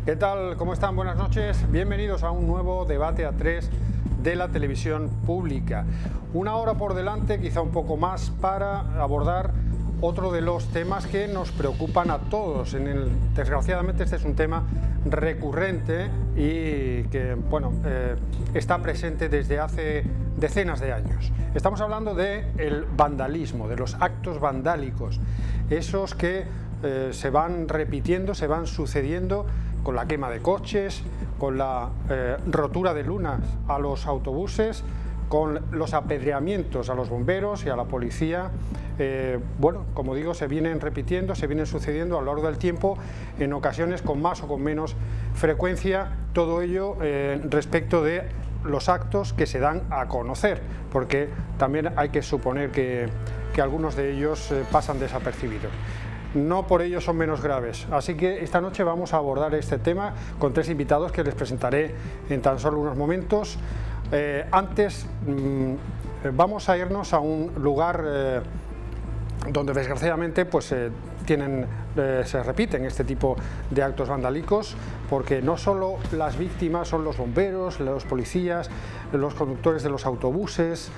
¿Qué tal? ¿Cómo están? Buenas noches. Bienvenidos a un nuevo debate a tres de la televisión pública. Una hora por delante, quizá un poco más, para abordar otro de los temas que nos preocupan a todos. Desgraciadamente este es un tema recurrente y que está presente desde hace decenas de años. Estamos hablando del vandalismo, de los actos vandálicos, esos que se van repitiendo, se van sucediendo con la quema de coches, con la rotura de lunas a los autobuses, con los apedreamientos a los bomberos y a la policía. Como digo, se vienen repitiendo, se vienen sucediendo a lo largo del tiempo, en ocasiones con más o con menos frecuencia, todo ello respecto de los actos que se dan a conocer, porque también hay que suponer que algunos de ellos pasan desapercibidos. No por ello son menos graves, así que esta noche vamos a abordar este tema con tres invitados que les presentaré en tan solo unos momentos. Antes vamos a irnos a un lugar donde desgraciadamente se repiten este tipo de actos vandálicos, porque no solo las víctimas son los bomberos, los policías, los conductores de los autobuses,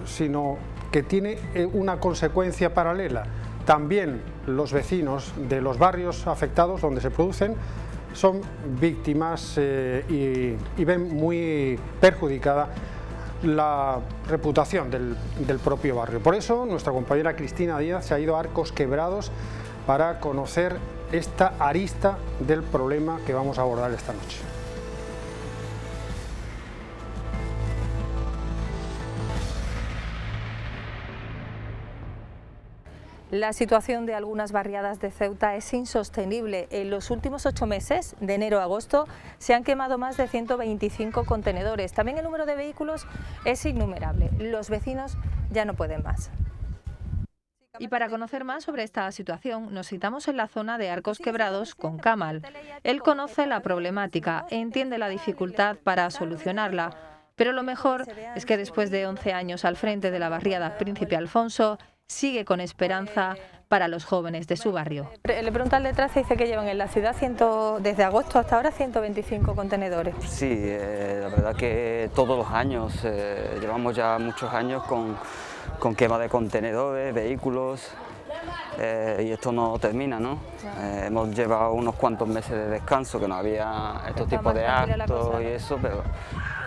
sino que tiene una consecuencia paralela. También los vecinos de los barrios afectados donde se producen son víctimas y ven muy perjudicada la reputación del propio barrio. Por eso nuestra compañera Cristina Díaz se ha ido a Arcos Quebrados para conocer esta arista del problema que vamos a abordar esta noche. La situación de algunas barriadas de Ceuta es insostenible. En los últimos 8 meses, de enero a agosto, se han quemado más de 125 contenedores. También el número de vehículos es innumerable. Los vecinos ya no pueden más. Y para conocer más sobre esta situación, nos citamos en la zona de Arcos Quebrados con Kamal. Él conoce la problemática, entiende la dificultad para solucionarla, pero lo mejor es que después de 11 años al frente de la barriada Príncipe Alfonso, sigue con esperanza para los jóvenes de su barrio. Le pregunta al detrás y dice que llevan en la ciudad desde agosto hasta ahora 125 contenedores. Sí, la verdad que todos los años, llevamos ya muchos años con quema de contenedores, vehículos, y esto no termina, ¿no? Hemos llevado unos cuantos meses de descanso, que no había estos tipos de actos y eso, pero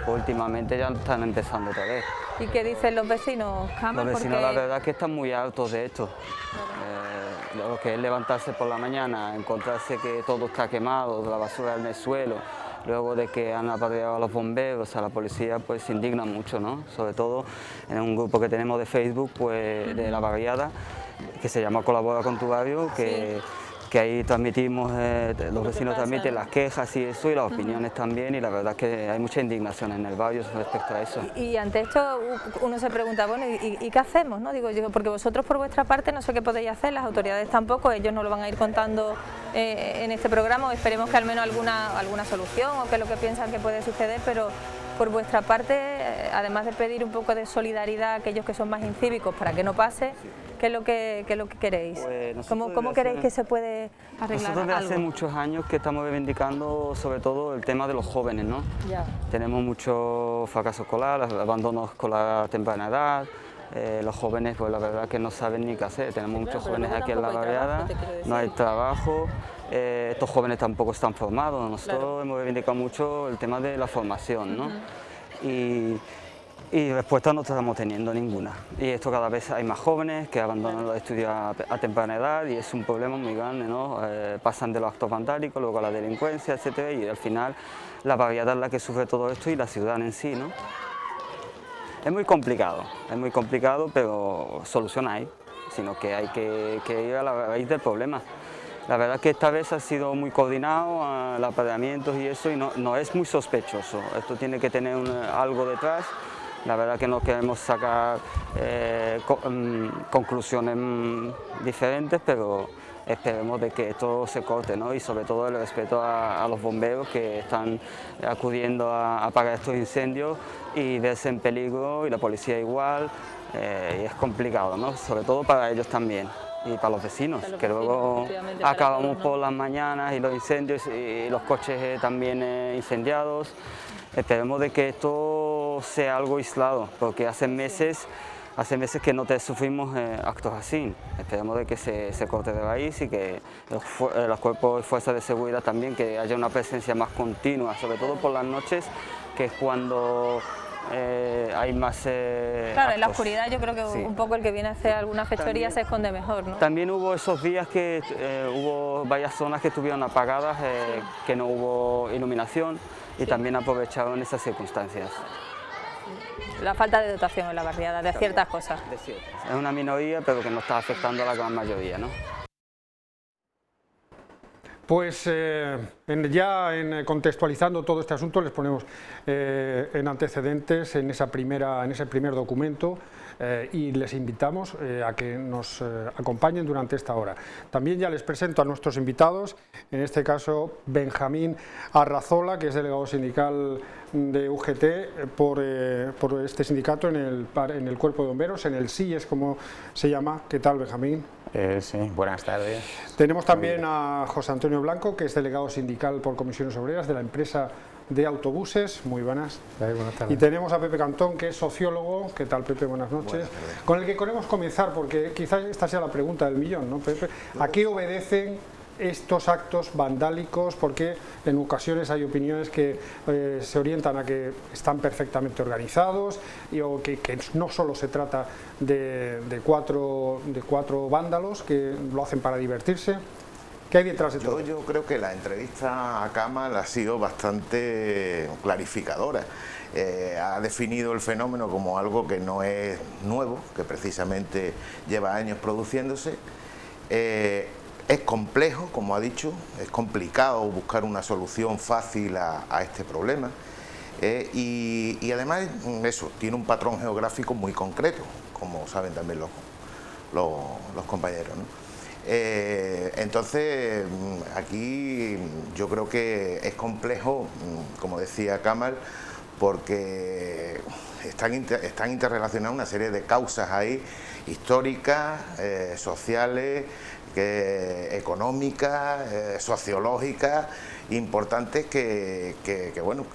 últimamente ya están empezando otra vez. ¿Y qué dicen los vecinos, Kamal? Los vecinos la verdad que están muy hartos de esto. Lo que es levantarse por la mañana, encontrarse que todo está quemado, la basura en el suelo, luego de que han apedreado a los bomberos, a la policía, pues se indignan mucho, ¿no? Sobre todo en un grupo que tenemos de Facebook, pues de la barriada, que se llama Colabora con tu barrio, que ahí transmitimos, los vecinos transmiten las quejas y eso, y las opiniones también, y la verdad es que hay mucha indignación en el barrio respecto a eso. Y ante esto uno se pregunta, bueno, ¿y qué hacemos? ¿No? Digo, porque vosotros por vuestra parte no sé qué podéis hacer, las autoridades tampoco, ellos nos lo van a ir contando en este programa, esperemos que al menos alguna solución o que lo que piensan que puede suceder, pero por vuestra parte, además de pedir un poco de solidaridad a aquellos que son más incívicos para que no pase, ¿qué es lo que queréis? Pues ¿Cómo queréis que se puede arreglar nosotros algo? Hace muchos años que estamos reivindicando sobre todo el tema de los jóvenes, ¿no? Ya. Tenemos mucho fracaso escolar, abandono escolar a temprana edad. Los jóvenes, pues la verdad que no saben ni qué hacer. Tenemos muchos jóvenes aquí en la barriada, no hay trabajo, estos jóvenes tampoco están formados. Nosotros hemos reivindicado mucho el tema de la formación, ¿no? Y respuesta no estamos teniendo ninguna. Y esto cada vez hay más jóvenes que abandonan los estudios a temprana edad y es un problema muy grande, ¿no? Pasan de los actos vandálicos, luego a la delincuencia, etcétera, y al final la barriada es la que sufre todo esto y la ciudad en sí, ¿no? Es muy complicado, pero solución hay, sino que hay que ir a la raíz del problema. La verdad es que esta vez ha sido muy coordinado, el apedreamientos y eso, y no es muy sospechoso. Esto tiene que tener algo detrás. La verdad que no queremos sacar conclusiones diferentes, pero esperemos de que esto se corte, ¿no? Y sobre todo el respeto a los bomberos que están acudiendo a apagar estos incendios y verse en peligro, y la policía igual, y es complicado, ¿no? Sobre todo para ellos también. y para los vecinos, Para los que vecinos, luego efectivamente, para acabamos todos, ¿no? por las mañanas y los incendios y los coches también incendiados. Esperemos de que esto sea algo aislado, porque hace meses que no te sufrimos actos así. Esperemos de que se corte de raíz y que los cuerpos y fuerzas de seguridad también, que haya una presencia más continua, sobre todo por las noches, que es cuando hay más Claro, en la actos. oscuridad yo creo que Sí. un poco el que viene a hacer alguna fechoría También- se esconde mejor, ¿no? También hubo esos días que hubo varias zonas que estuvieron apagadas, que no hubo iluminación y también aprovecharon esas circunstancias. La falta de dotación en la barriada de ciertas cosas. Es una minoría, pero que no está afectando a la gran mayoría, ¿no? Pues contextualizando todo este asunto, les ponemos en antecedentes en ese primer documento y les invitamos a que nos acompañen durante esta hora. También ya les presento a nuestros invitados, en este caso Benjamín Arrazola, que es delegado sindical de UGT por este sindicato en el Cuerpo de Bomberos, en el SIES, como se llama. ¿Qué tal, Benjamín? Sí, buenas tardes. Tenemos también a José Antonio Blanco, que es delegado sindical por Comisiones Obreras de la empresa de autobuses. Muy buenas. Buenas tardes. Y tenemos a Pepe Cantón, que es sociólogo. ¿Qué tal, Pepe? Buenas noches. Buenas tardes. Con el que queremos comenzar, porque quizás esta sea la pregunta del millón, ¿no, Pepe? ¿A qué obedecen estos actos vandálicos? Porque en ocasiones hay opiniones que se orientan a que están perfectamente organizados o que no solo se trata de cuatro vándalos que lo hacen para divertirse. ¿Qué hay detrás de todo? Yo creo que la entrevista a Kamal ha sido bastante clarificadora. Ha definido el fenómeno como algo que no es nuevo, que precisamente lleva años produciéndose. Es complejo, como ha dicho, es complicado buscar una solución fácil a este problema y además eso, tiene un patrón geográfico muy concreto, como saben también los compañeros, ¿no? Entonces, aquí yo creo que es complejo, como decía Kamal, porque están interrelacionadas una serie de causas ahí, históricas, sociales, económicas, sociológicas, importantes que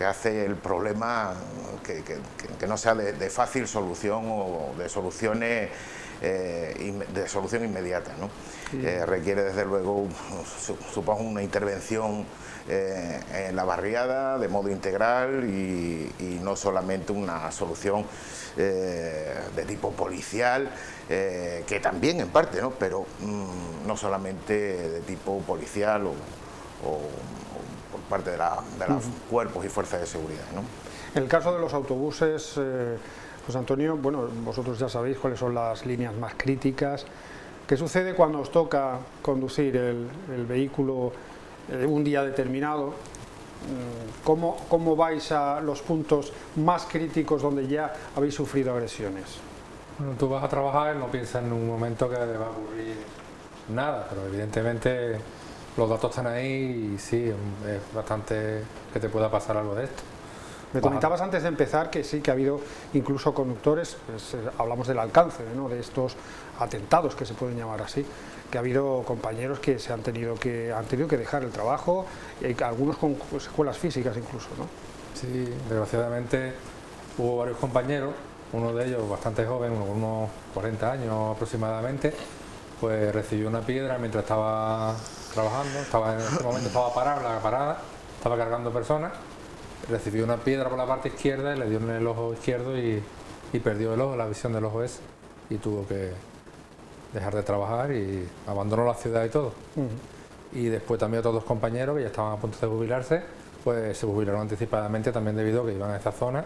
hace el problema que no sea de fácil solución o de soluciones de solución inmediata, ¿no? Sí. Requiere desde luego, supongo, una intervención en la barriada de modo integral y no solamente una solución de tipo policial, que también en parte, ¿no? Pero no solamente de tipo policial o por parte de los cuerpos y fuerzas de seguridad, ¿no? En el caso de los autobuses, José Antonio, bueno, vosotros ya sabéis cuáles son las líneas más críticas. ¿Qué sucede cuando os toca conducir el vehículo un día determinado? ¿Cómo vais a los puntos más críticos donde ya habéis sufrido agresiones? Bueno, tú vas a trabajar y no piensas en un momento que va a ocurrir nada, pero evidentemente los datos están ahí y sí, es bastante que te pueda pasar algo de esto. Me comentabas antes de empezar que sí, que ha habido incluso conductores, pues, hablamos del alcance, ¿no?, de estos atentados, que se pueden llamar así, que ha habido compañeros que han tenido que dejar el trabajo, y algunos con secuelas físicas incluso, ¿no? Sí, desgraciadamente hubo varios compañeros, uno de ellos bastante joven, unos 40 años aproximadamente, pues recibió una piedra mientras estaba trabajando, en ese momento estaba parada, estaba cargando personas. Recibió una piedra por la parte izquierda y le dio en el ojo izquierdo y perdió el ojo, la visión del ojo ese, y tuvo que dejar de trabajar y abandonó la ciudad y todo. Y después también otros dos compañeros que ya estaban a punto de jubilarse, pues se jubilaron anticipadamente también debido a que iban a esa zona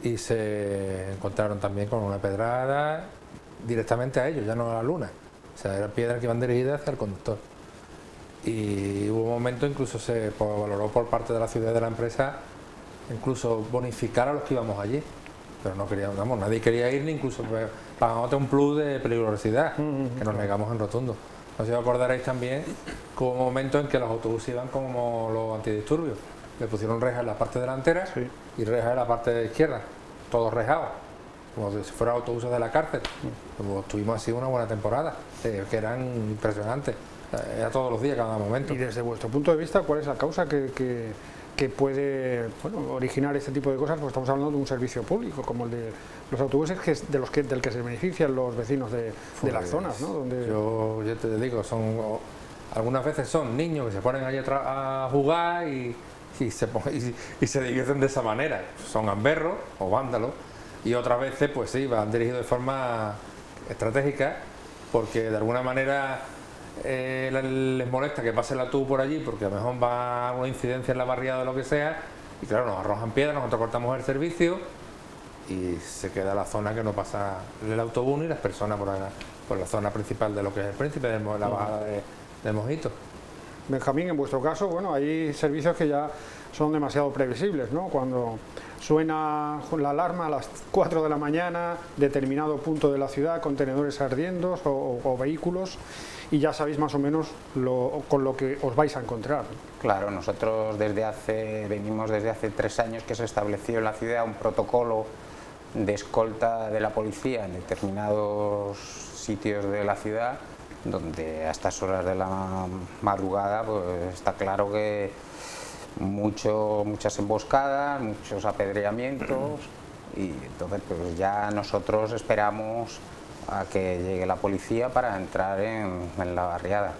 y se encontraron también con una pedrada directamente a ellos, ya no a la luna. O sea, eran piedras que iban dirigidas hacia el conductor. Y hubo un momento, incluso se valoró por parte de la ciudad y de la empresa, incluso bonificar a los que íbamos allí, pero no queríamos, nadie quería ir, ni incluso pagándote un plus de peligrosidad, que nos negamos en rotundo. No sé si os acordaréis también que hubo un momento en que los autobuses iban como los antidisturbios, le pusieron rejas en la parte delantera y rejas en la parte izquierda, todos rejados. como si fueran autobuses de la cárcel. Pues tuvimos así una buena temporada, que eran impresionantes, era todos los días, cada momento. Y desde vuestro punto de vista, ¿cuál es la causa que puede, bueno, originar este tipo de cosas? Pues estamos hablando de un servicio público como el de los autobuses, del que se benefician los vecinos de las zonas, ¿no? Donde... Yo te digo, algunas veces son niños que se ponen allí a jugar y se divierten de esa manera. Son gamberros o vándalos, y otras veces pues sí, van dirigidos de forma estratégica, porque de alguna manera les molesta que pase la TU por allí, porque a lo mejor va a una incidencia en la barriada o lo que sea, y claro, nos arrojan piedras, nosotros cortamos el servicio y se queda la zona que no pasa el autobús ni las personas por la zona principal de lo que es el Príncipe, de la bajada de Mojito. Benjamín, en vuestro caso, bueno, hay servicios que ya son demasiado previsibles, ¿no? Cuando suena la alarma a las 4 de la mañana, determinado punto de la ciudad, contenedores ardiendo o vehículos, y ya sabéis más o menos con lo que os vais a encontrar. Claro, nosotros venimos desde hace 3 años que se estableció en la ciudad un protocolo de escolta de la policía en determinados sitios de la ciudad, donde a estas horas de la madrugada pues está claro que muchas emboscadas, muchos apedreamientos, y entonces pues ya nosotros esperamos a que llegue la policía para entrar en la barriada.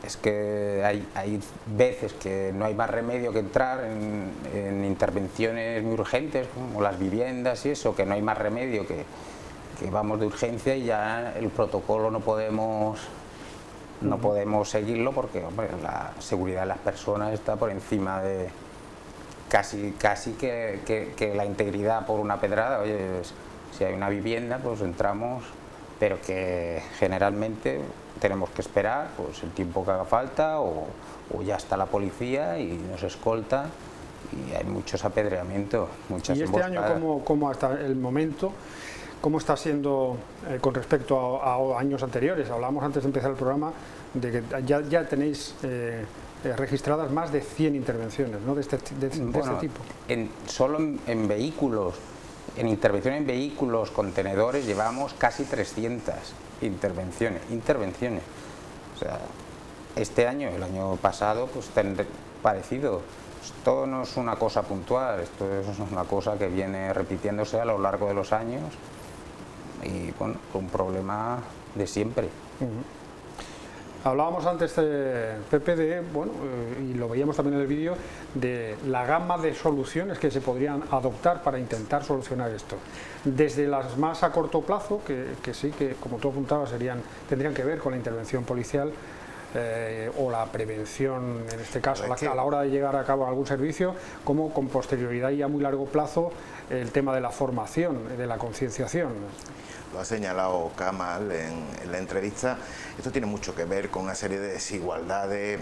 Es que hay veces que no hay más remedio que entrar en intervenciones muy urgentes, como las viviendas y eso, que no hay más remedio que vamos de urgencia, y ya el protocolo no podemos seguirlo, porque hombre, la seguridad de las personas está por encima de casi que la integridad por una pedrada. Oye, si hay una vivienda pues entramos, pero que generalmente tenemos que esperar pues el tiempo que haga falta, o ya está la policía y nos escolta, y hay muchos apedreamientos, muchas emboscadas. ¿Y este año cómo hasta el momento? ¿Cómo está siendo con respecto a años anteriores? Hablábamos antes de empezar el programa de que ya tenéis registradas más de 100 intervenciones, ¿no? de este tipo. Solo en vehículos, en intervención en vehículos, contenedores, llevamos casi 300 intervenciones. O sea, este año, el año pasado, pues parecido. Esto no es una cosa puntual, esto es una cosa que viene repitiéndose a lo largo de los años, y bueno, un problema de siempre. Hablábamos antes, Pepe, bueno, y lo veíamos también en el vídeo, de la gama de soluciones que se podrían adoptar para intentar solucionar esto. Desde las más a corto plazo, que sí, que como tú apuntabas, tendrían que ver con la intervención policial, o la prevención, en este caso, a la hora de llegar a cabo algún servicio, como con posterioridad y a muy largo plazo el tema de la formación, de la concienciación. Lo ha señalado Kamal en la entrevista. Esto tiene mucho que ver con una serie de desigualdades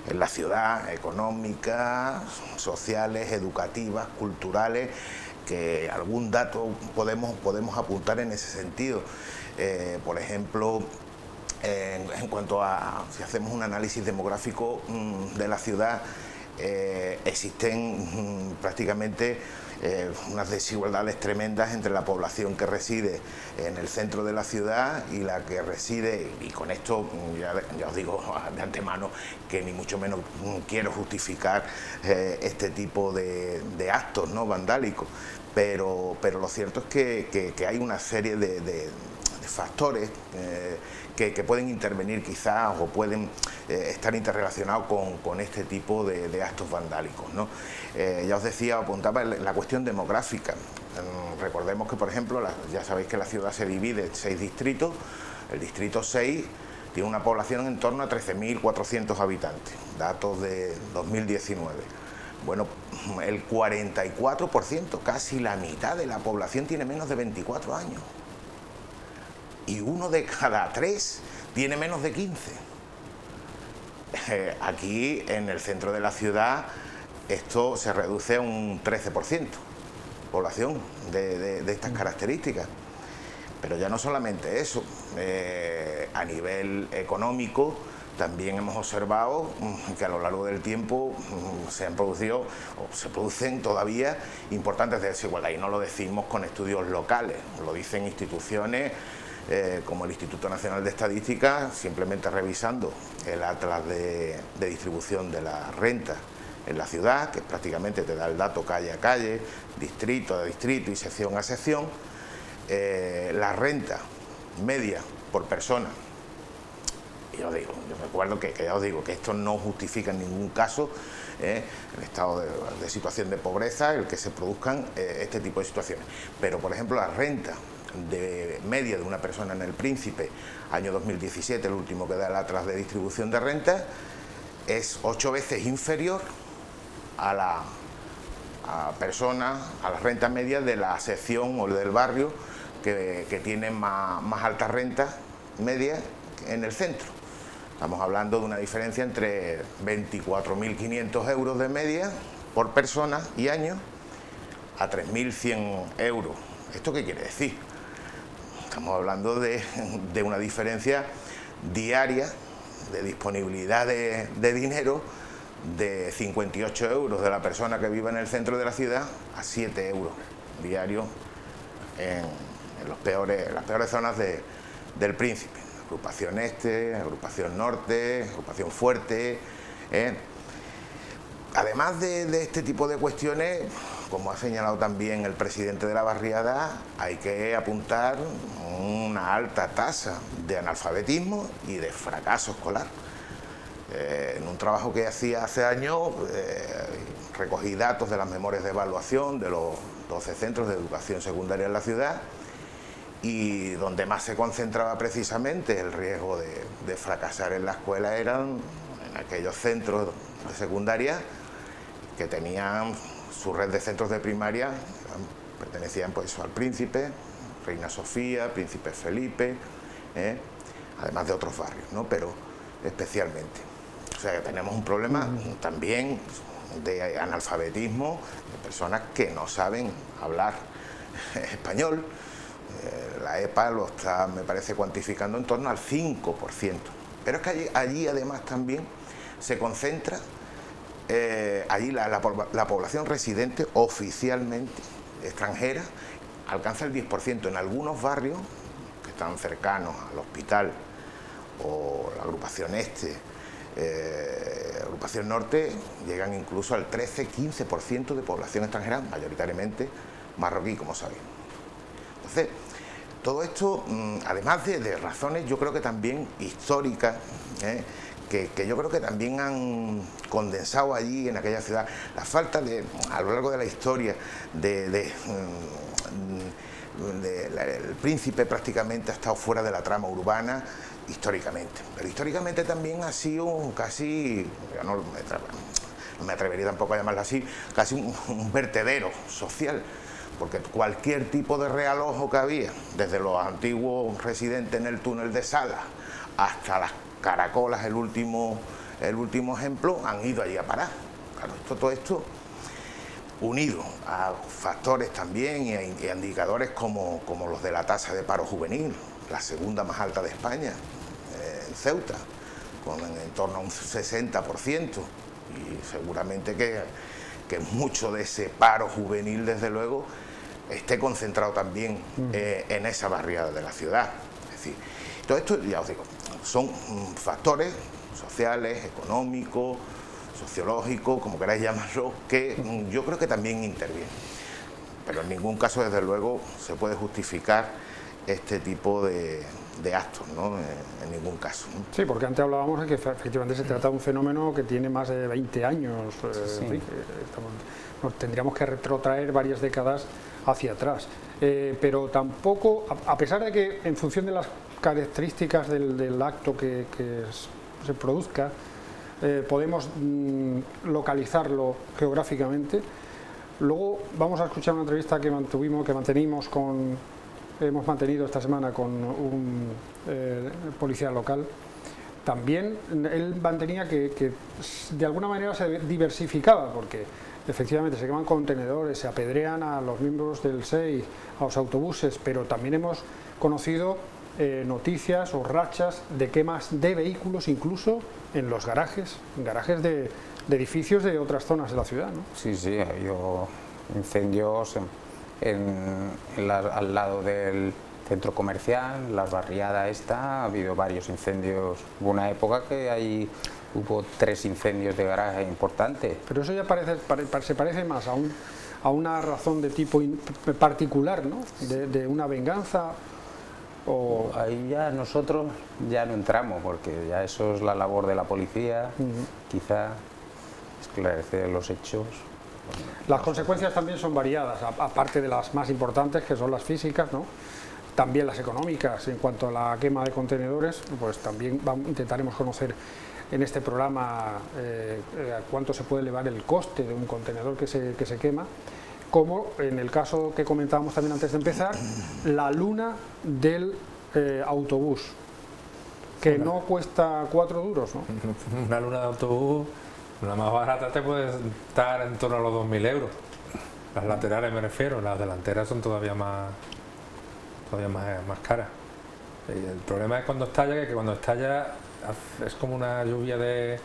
en la ciudad, económicas, sociales, educativas, culturales, que algún dato podemos apuntar en ese sentido. Por ejemplo, en cuanto a, si hacemos un análisis demográfico de la ciudad, existen prácticamente unas desigualdades tremendas entre la población que reside en el centro de la ciudad y la que reside, y con esto ya os digo de antemano que ni mucho menos quiero justificar este tipo de actos, ¿no?, vandálicos, pero lo cierto es que hay una serie de factores que pueden intervenir quizás, o pueden estar interrelacionados con este tipo de actos vandálicos, ¿no? Ya os decía, apuntaba la cuestión demográfica. Recordemos que, por ejemplo, ya sabéis que la ciudad se divide en 6 distritos. El distrito 6 tiene una población en torno a 13.400 habitantes, datos de 2019. Bueno, el 44%, casi la mitad de la población, tiene menos de 24 años. Y 1 de cada 3 tiene menos de 15. Aquí, en el centro de la ciudad, esto se reduce a un 13%, población de estas características. Pero ya no solamente eso, a nivel económico también hemos observado que a lo largo del tiempo se han producido o se producen todavía importantes desigualdades, y no lo decimos con estudios locales, lo dicen instituciones como el Instituto Nacional de Estadística, simplemente revisando el atlas de distribución de la renta en la ciudad, que prácticamente te da el dato calle a calle, distrito a distrito y sección a sección. La renta media por persona, y yo recuerdo que ya os digo que esto no justifica en ningún caso el estado de situación de pobreza, el que se produzcan este tipo de situaciones, pero por ejemplo la renta de media de una persona en El Príncipe, año 2017, el último que da el atlas de distribución de renta, es 8 veces inferior a la renta media de la sección o del barrio que tiene más alta renta media en el centro. Estamos hablando de una diferencia entre 24.500 euros de media por persona y año a 3.100 euros. ¿Esto qué quiere decir? Estamos hablando de una diferencia diaria de disponibilidad de dinero de 58 euros de la persona que vive en el centro de la ciudad a 7 euros diarios en las peores zonas del Príncipe. Agrupación Este, Agrupación Norte, Agrupación Fuerte. Además de este tipo de cuestiones, como ha señalado también el presidente de la barriada, hay que apuntar una alta tasa de analfabetismo y de fracaso escolar. En un trabajo que hacía hace años, recogí datos de las memorias de evaluación de los 12 centros de educación secundaria en la ciudad, y donde más se concentraba precisamente el riesgo de fracasar en la escuela eran en aquellos centros de secundaria que tenían su red de centros de primaria, pertenecían pues al Príncipe, Reina Sofía, Príncipe Felipe, además de otros barrios, ¿no? Pero especialmente. O sea, que tenemos un problema también de analfabetismo, de personas que no saben hablar español. La EPA lo está, me parece, cuantificando en torno al 5%. Pero es que allí además también se concentra, allí la población residente oficialmente extranjera alcanza el 10%. En algunos barrios que están cercanos al hospital o la agrupación Este, agrupación Norte, llegan incluso al 13-15% de población extranjera, mayoritariamente marroquí, como sabéis. Entonces, todo esto, además de razones, yo creo que también históricas, que yo creo que también han condensado allí en aquella ciudad, la falta a lo largo de la historia, el Príncipe prácticamente ha estado fuera de la trama urbana históricamente, pero históricamente también ha sido casi, no me atrevería tampoco a llamarlo así, casi un vertedero social, porque cualquier tipo de realojo que había, desde los antiguos residentes en el túnel de Salas hasta las caracolas, el último ejemplo, han ido allí a parar. Claro, todo esto unido a factores también y a indicadores como los de la tasa de paro juvenil, la segunda más alta de España, en Ceuta, con en torno a un 60%, y seguramente que mucho de ese paro juvenil, desde luego, esté concentrado también en esa barriada de la ciudad. Es decir, todo esto, ya os digo, son factores sociales, económicos, sociológicos, como queráis llamarlo, que yo creo que también intervienen. Pero en ningún caso, desde luego, se puede justificar este tipo de actos, ¿no? En ningún caso, ¿no? Sí, porque antes hablábamos de que efectivamente se trata de un fenómeno que tiene más de 20 años. Sí. Nos tendríamos que retrotraer varias décadas hacia atrás. Pero tampoco, a pesar de que en función de las características del acto que se produzca, podemos localizarlo geográficamente. Luego vamos a escuchar una entrevista que hemos mantenido esta semana con un policía local. También él mantenía que de alguna manera se diversificaba, porque efectivamente se queman contenedores, se apedrean a los miembros del SEI, a los autobuses, pero también hemos conocido noticias o rachas de quemas de vehículos, incluso en los garajes de edificios de otras zonas de la ciudad, ¿no? Sí, sí, ha habido incendios al lado del centro comercial, la barriada esta, ha habido varios incendios. Hubo una época que hubo 3 incendios de garaje importantes. Pero eso ya se parece más a una razón de tipo particular, ¿no? De una venganza. O... Ahí ya nosotros ya no entramos, porque ya eso es la labor de la policía, quizá esclarecer los hechos. Las consecuencias también son variadas, aparte de las más importantes, que son las físicas, ¿no? También las económicas. En cuanto a la quema de contenedores, pues también intentaremos conocer en este programa cuánto se puede elevar el coste de un contenedor que se quema, como en el caso que comentábamos también antes de empezar, la luna del autobús, que no cuesta 4 duros, ¿no? Una luna de autobús, la más barata te puede estar en torno a los 2.000 euros. Las laterales me refiero, las delanteras son todavía más caras. Y el problema es cuando estalla, que cuando estalla es como una lluvia de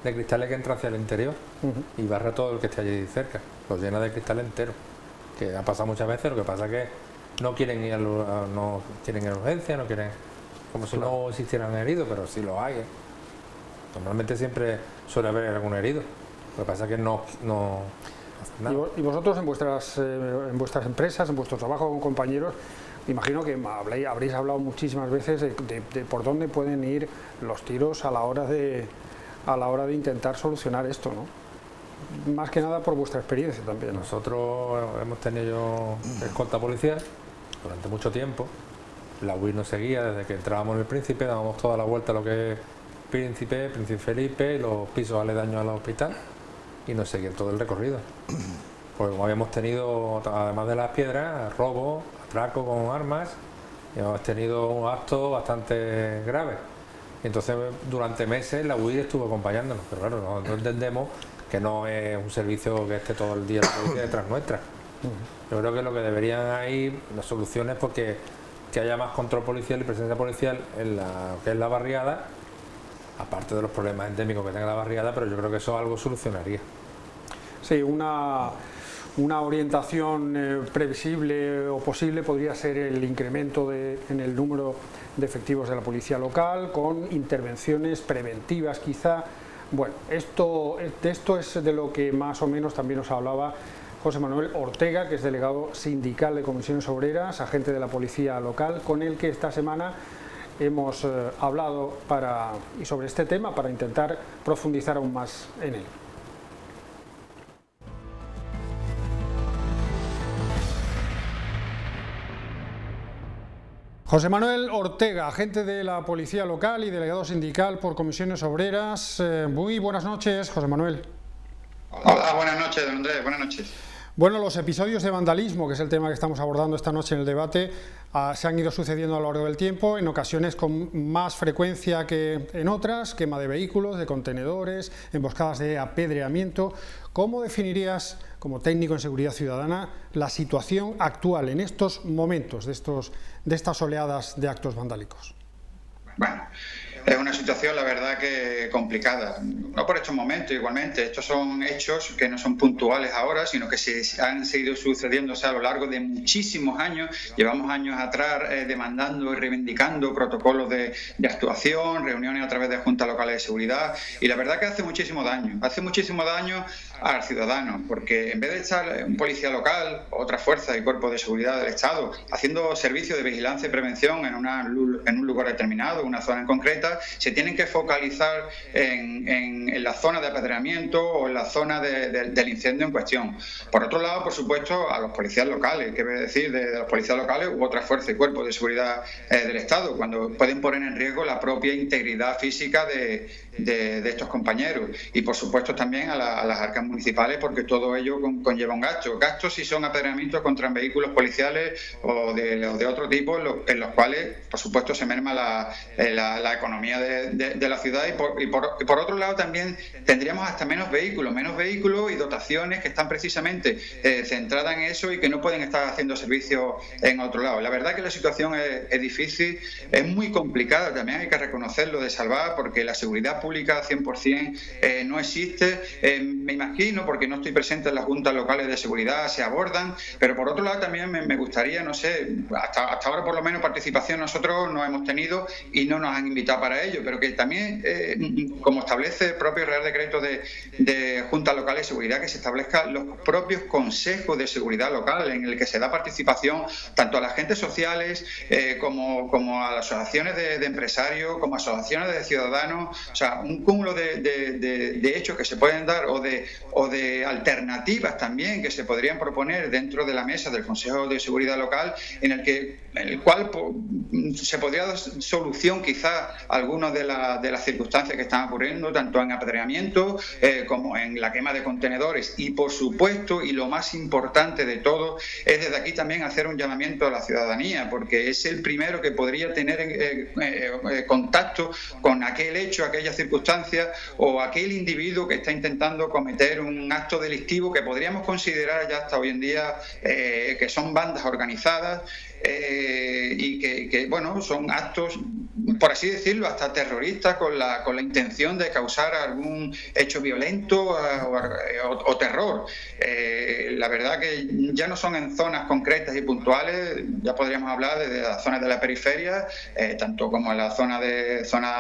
cristales que entra hacia el interior y barra todo el que esté allí cerca, lo llena de cristal entero, que ha pasado muchas veces. Lo que pasa es que no quieren ir a urgencia, no quieren, como si no existieran heridos, pero sí lo hay, ¿eh? Normalmente siempre suele haber algún herido, lo que pasa es que no hacen nada. Y vosotros en vuestras empresas, en vuestro trabajo con compañeros, imagino que habréis hablado muchísimas veces de por dónde pueden ir los tiros a la hora de intentar solucionar esto, ¿no? Más que nada por vuestra experiencia también, ¿no? Nosotros hemos tenido escolta policial durante mucho tiempo. La UIR nos seguía desde que entrábamos en el Príncipe, dábamos toda la vuelta a lo que es Príncipe Felipe y los pisos aledaños al hospital, y nos seguían todo el recorrido. Pues como habíamos tenido, además de las piedras, robo, atraco con armas, y hemos tenido actos bastante graves. Entonces durante meses la UIR estuvo acompañándonos, pero claro, nosotros entendemos que no es un servicio que esté todo el día la policía detrás nuestra. Yo creo que lo que deberían ir las soluciones, porque que haya más control policial y presencia policial en lo que es la barriada, aparte de los problemas endémicos que tenga la barriada, pero yo creo que eso algo solucionaría. Sí, una orientación previsible o posible podría ser el incremento en el número de efectivos de la policía local, con intervenciones preventivas quizá. Bueno, de esto es de lo que más o menos también nos hablaba José Manuel Ortega, que es delegado sindical de Comisiones Obreras, agente de la policía local, con el que esta semana hemos hablado sobre este tema para intentar profundizar aún más en él. José Manuel Ortega, agente de la policía local y delegado sindical por Comisiones Obreras. Muy buenas noches, José Manuel. Hola, buenas noches, don Andrés, buenas noches. Bueno, los episodios de vandalismo, que es el tema que estamos abordando esta noche en el debate, se han ido sucediendo a lo largo del tiempo, en ocasiones con más frecuencia que en otras: quema de vehículos, de contenedores, emboscadas de apedreamiento. ¿Cómo definirías, como técnico en seguridad ciudadana, la situación actual en estos momentos de estas oleadas de actos vandálicos? Bueno, es una situación, la verdad, que complicada. No por estos momentos, igualmente. Estos son hechos que no son puntuales ahora, sino que se han seguido sucediéndose a lo largo de muchísimos años. Llevamos años atrás demandando y reivindicando protocolos de actuación, reuniones a través de juntas locales de seguridad, y la verdad que hace muchísimo daño al ciudadano, porque en vez de estar un policía local, otras fuerzas y cuerpos de seguridad del Estado haciendo servicio de vigilancia y prevención en un lugar determinado, una zona en concreta, se tienen que focalizar en la zona de apedreamiento o en la zona del incendio en cuestión. Por otro lado, por supuesto, a los policías locales, que debe decir de los policías locales u otras fuerzas y cuerpos de seguridad del Estado, cuando pueden poner en riesgo la propia integridad física de estos compañeros, y por supuesto también a las arcas municipales, porque todo ello conlleva un gasto. Gastos si son apedreamientos contra vehículos policiales o de otro tipo, en los cuales por supuesto se merma la economía economía de la ciudad, y por otro lado también tendríamos hasta menos vehículos y dotaciones que están precisamente centradas en eso y que no pueden estar haciendo servicio en otro lado. La verdad que la situación es difícil, es muy complicada, también hay que reconocerlo, de salvar, porque la seguridad pública 100% no existe. Me imagino, porque no estoy presente en las juntas locales de seguridad, se abordan, pero por otro lado también me gustaría, no sé, hasta ahora por lo menos participación nosotros no hemos tenido y no nos han invitado para ello, pero que también, como establece el propio Real Decreto de Juntas Locales de Seguridad, que se establezcan los propios consejos de seguridad local en el que se da participación tanto a las agentes sociales como a las asociaciones de empresarios, como a asociaciones de ciudadanos, o sea, un cúmulo de hechos que se pueden dar o de alternativas también que se podrían proponer dentro de la mesa del Consejo de Seguridad Local, en el cual se podría dar solución quizá a algunas de las circunstancias que están ocurriendo, tanto en apedreamiento como en la quema de contenedores. Y por supuesto, y lo más importante de todo, es desde aquí también hacer un llamamiento a la ciudadanía, porque es el primero que podría tener contacto con aquel hecho, aquella circunstancia o aquel individuo que está intentando cometer un acto delictivo que podríamos considerar ya hasta hoy en día que son bandas organizadas y que bueno, son actos, por así decirlo, hasta terroristas con la intención de causar algún hecho violento o terror. La verdad que ya no son en zonas concretas y puntuales, ya podríamos hablar de las zonas de la periferia, tanto como en la zona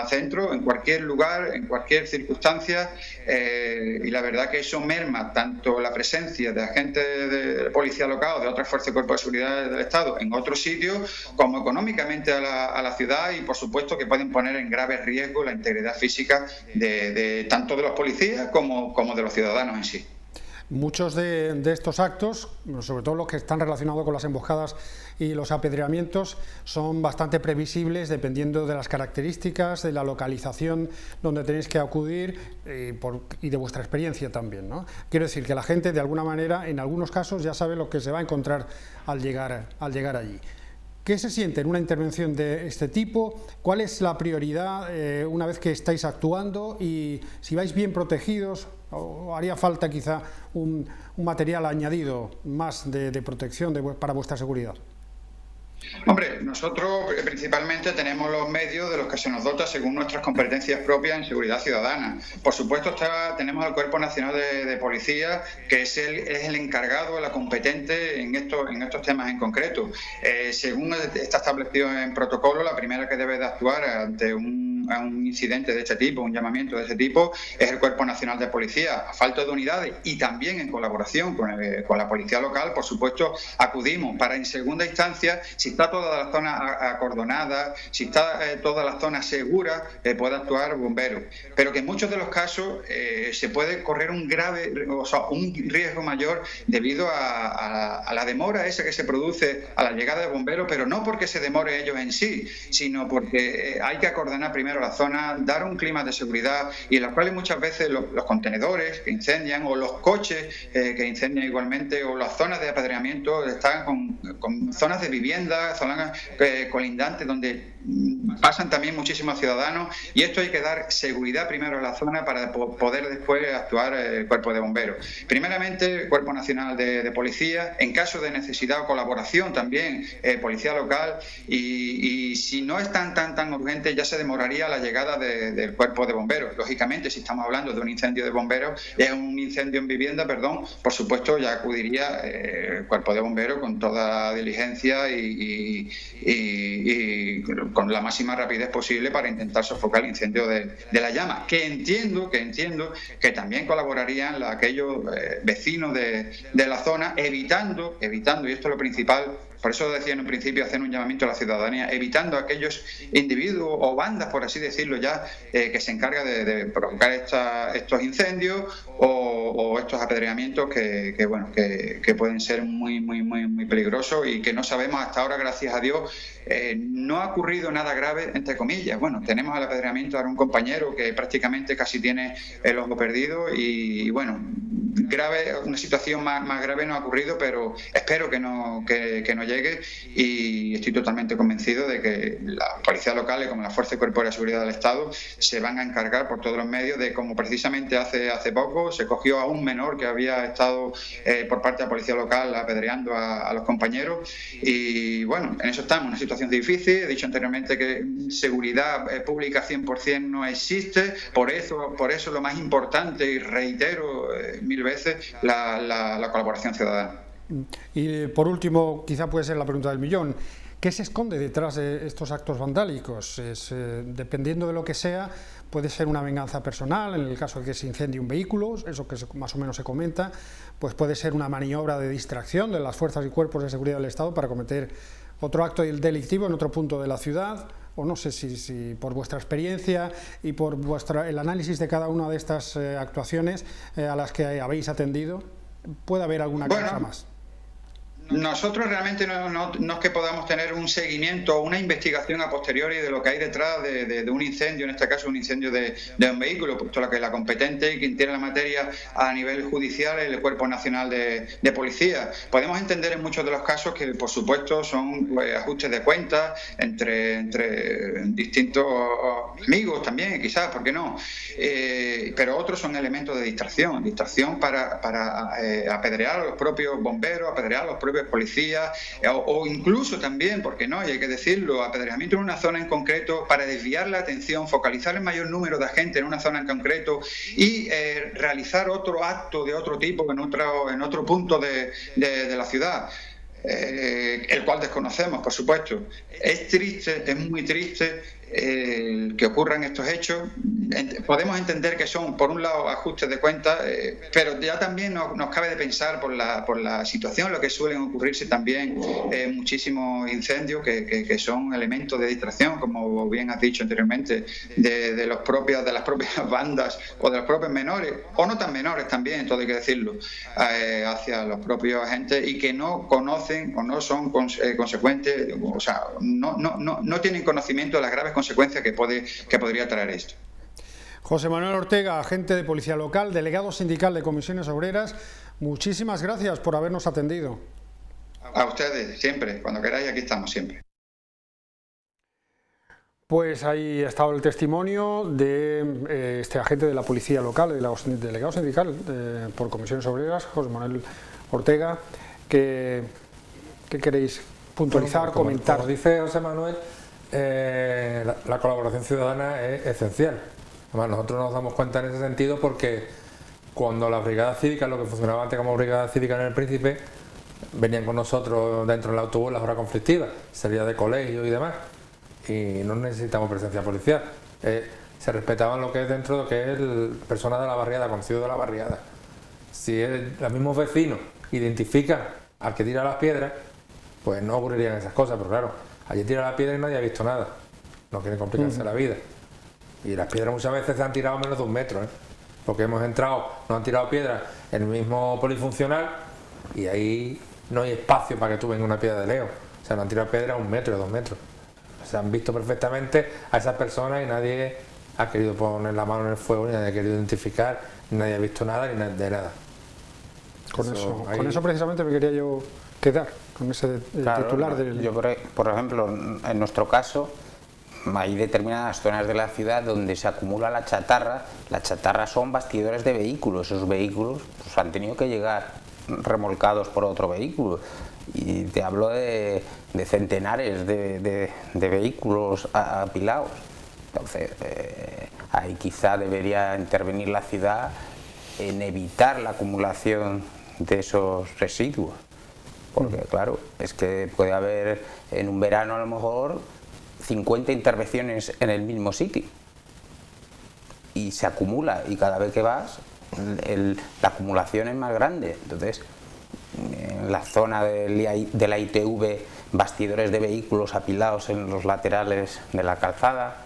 centro, en cualquier lugar, en cualquier circunstancia, y la verdad que eso merma tanto la presencia de agentes de policía local o de otras fuerzas y cuerpos de seguridad del Estado en otros sitios, como económicamente a la ciudad, y por supuesto que pueden poner en grave riesgo la integridad física de tanto de los policías como de los ciudadanos en sí. Muchos de estos actos, sobre todo los que están relacionados con las emboscadas y los apedreamientos, son bastante previsibles dependiendo de las características, de la localización donde tenéis que acudir y de vuestra experiencia también, ¿no? Quiero decir que la gente, de alguna manera, en algunos casos ya sabe lo que se va a encontrar al llegar allí. ¿Qué se siente en una intervención de este tipo? ¿Cuál es la prioridad una vez que estáis actuando? Y si vais bien protegidos, ¿o haría falta quizá un material añadido más de protección para vuestra seguridad? Hombre, nosotros principalmente tenemos los medios de los que se nos dota según nuestras competencias propias en seguridad ciudadana. Por supuesto tenemos al Cuerpo Nacional de Policía, que es el encargado, la competente en estos temas en concreto. Según está establecido en protocolo, la primera que debe de actuar ante un incidente de este tipo, un llamamiento de este tipo, es el Cuerpo Nacional de Policía. A falta de unidades y también en colaboración con la Policía Local, por supuesto, acudimos para, en segunda instancia, si está toda la zona acordonada, si está toda la zona segura, puede actuar bomberos. Pero que en muchos de los casos se puede correr un riesgo mayor debido a la demora esa que se produce a la llegada de bomberos, pero no porque se demore ellos en sí, sino porque hay que acordonar primero la zona, dar un clima de seguridad, y en los cuales muchas veces los contenedores que incendian o los coches que incendian igualmente, o las zonas de apedreamiento están con zonas de vivienda, zonas colindantes donde pasan también muchísimos ciudadanos, y esto hay que dar seguridad primero a la zona para poder después actuar el Cuerpo de Bomberos. Primeramente el Cuerpo Nacional de Policía, en caso de necesidad o colaboración también Policía Local, y si no es tan urgente, ya se demoraría la llegada del Cuerpo de Bomberos. Lógicamente, si estamos hablando de un incendio de bomberos, un incendio en vivienda, por supuesto ya acudiría el Cuerpo de Bomberos con toda diligencia y con la máxima rapidez posible para intentar sofocar el incendio de la llama, que entiendo que también colaborarían aquellos vecinos de la zona, evitando, y esto es lo principal. Por eso decía en un principio hacer un llamamiento a la ciudadanía, evitando aquellos individuos o bandas, por así decirlo ya, que se encargan de provocar estos incendios o estos apedreamientos que pueden ser muy peligrosos y que no sabemos hasta ahora, gracias a Dios, no ha ocurrido nada grave, entre comillas. Bueno, tenemos al apedreamiento a un compañero que prácticamente casi tiene el ojo perdido y bueno, una situación más grave no ha ocurrido, pero espero que no llegue, y y estoy totalmente convencido de que las policías locales, como la Fuerza y Cuerpo de Seguridad del Estado, se van a encargar por todos los medios de, como precisamente hace poco se cogió a un menor que había estado por parte de la policía local apedreando a los compañeros, y bueno, en eso estamos, una situación difícil. He dicho anteriormente que seguridad pública 100% no existe, por eso lo más importante, y reitero mil veces, la colaboración ciudadana. Y por último, quizá puede ser la pregunta del millón, ¿qué se esconde detrás de estos actos vandálicos? Dependiendo de lo que sea, puede ser una venganza personal, en el caso de que se incendie un vehículo, eso que más o menos se comenta, pues puede ser una maniobra de distracción de las fuerzas y cuerpos de seguridad del Estado para cometer otro acto delictivo en otro punto de la ciudad, o no sé si por vuestra experiencia y por el análisis de cada una de estas actuaciones a las que habéis atendido, puede haber alguna cosa más. Nosotros realmente no es que podamos tener un seguimiento o una investigación a posteriori de lo que hay detrás de un incendio, en este caso un incendio de un vehículo, puesto que la competente y quien tiene la materia a nivel judicial es el Cuerpo Nacional de Policía. Podemos entender en muchos de los casos que, por supuesto, son ajustes de cuentas entre distintos amigos también, quizás, ¿por qué no? Pero otros son elementos de distracción para apedrear a los propios bomberos, apedrear a los propios policías, o incluso también, porque no, y hay que decirlo, apedreamiento en una zona en concreto para desviar la atención, focalizar el mayor número de agentes en una zona en concreto y realizar otro acto de otro tipo en otro punto de la ciudad, el cual desconocemos, por supuesto. Es triste, es muy triste que ocurran estos hechos. Podemos entender que son, por un lado, ajustes de cuentas, pero ya también nos cabe de pensar por la situación, lo que suelen ocurrirse también muchísimos incendios que son elementos de distracción, como bien has dicho anteriormente, de las propias bandas o de los propios menores, o no tan menores también, todo hay que decirlo, hacia los propios agentes, y que no conocen o no son consecuentes, o sea, no tienen conocimiento de las graves consecuencias que podría traer esto. José Manuel Ortega, agente de Policía Local, delegado sindical de Comisiones Obreras, muchísimas gracias por habernos atendido. A ustedes, siempre, cuando queráis, aquí estamos siempre. Pues ahí ha estado el testimonio de este agente de la Policía Local, delegado sindical por Comisiones Obreras, José Manuel Ortega. ¿Qué queréis puntualizar, comentar? Como dice José Manuel, la colaboración ciudadana es esencial. Además, nosotros nos damos cuenta en ese sentido porque cuando las brigadas cívicas, lo que funcionaba antes como brigada cívica en el Príncipe, venían con nosotros dentro del autobús las horas conflictivas, salía de colegio y demás, y no necesitamos presencia policial. Se respetaban lo que es dentro de lo que es el personal de la barriada, conocido de la barriada. Si los mismos vecinos identifican al que tira las piedras, pues no ocurrirían esas cosas, pero claro, allí tira la piedra y nadie ha visto nada, no quieren complicarse la vida. Y las piedras muchas veces se han tirado a menos de 1 metro, porque hemos entrado, nos han tirado piedras en el mismo polifuncional y ahí no hay espacio para que tú vengas una piedra de lejos. O sea, nos han tirado piedras a 1 metro, 2 metros. Se han visto perfectamente a esas personas y nadie ha querido poner la mano en el fuego, ni nadie ha querido identificar, ni nadie ha visto nada, ni de nada. Con eso precisamente me quería yo quedar, con ese titular del... Yo, por ejemplo, en nuestro caso, hay determinadas zonas de la ciudad donde se acumula la chatarra. La chatarra son bastidores de vehículos. Esos vehículos pues, han tenido que llegar remolcados por otro vehículo. Y te hablo de centenares de vehículos apilados. Entonces, ahí quizá debería intervenir la ciudad en evitar la acumulación de esos residuos. Porque, claro, es que puede haber en un verano a lo mejor 50 intervenciones en el mismo sitio y se acumula, y cada vez que vas la acumulación es más grande. Entonces, en la zona de la ITV, bastidores de vehículos apilados en los laterales de la calzada.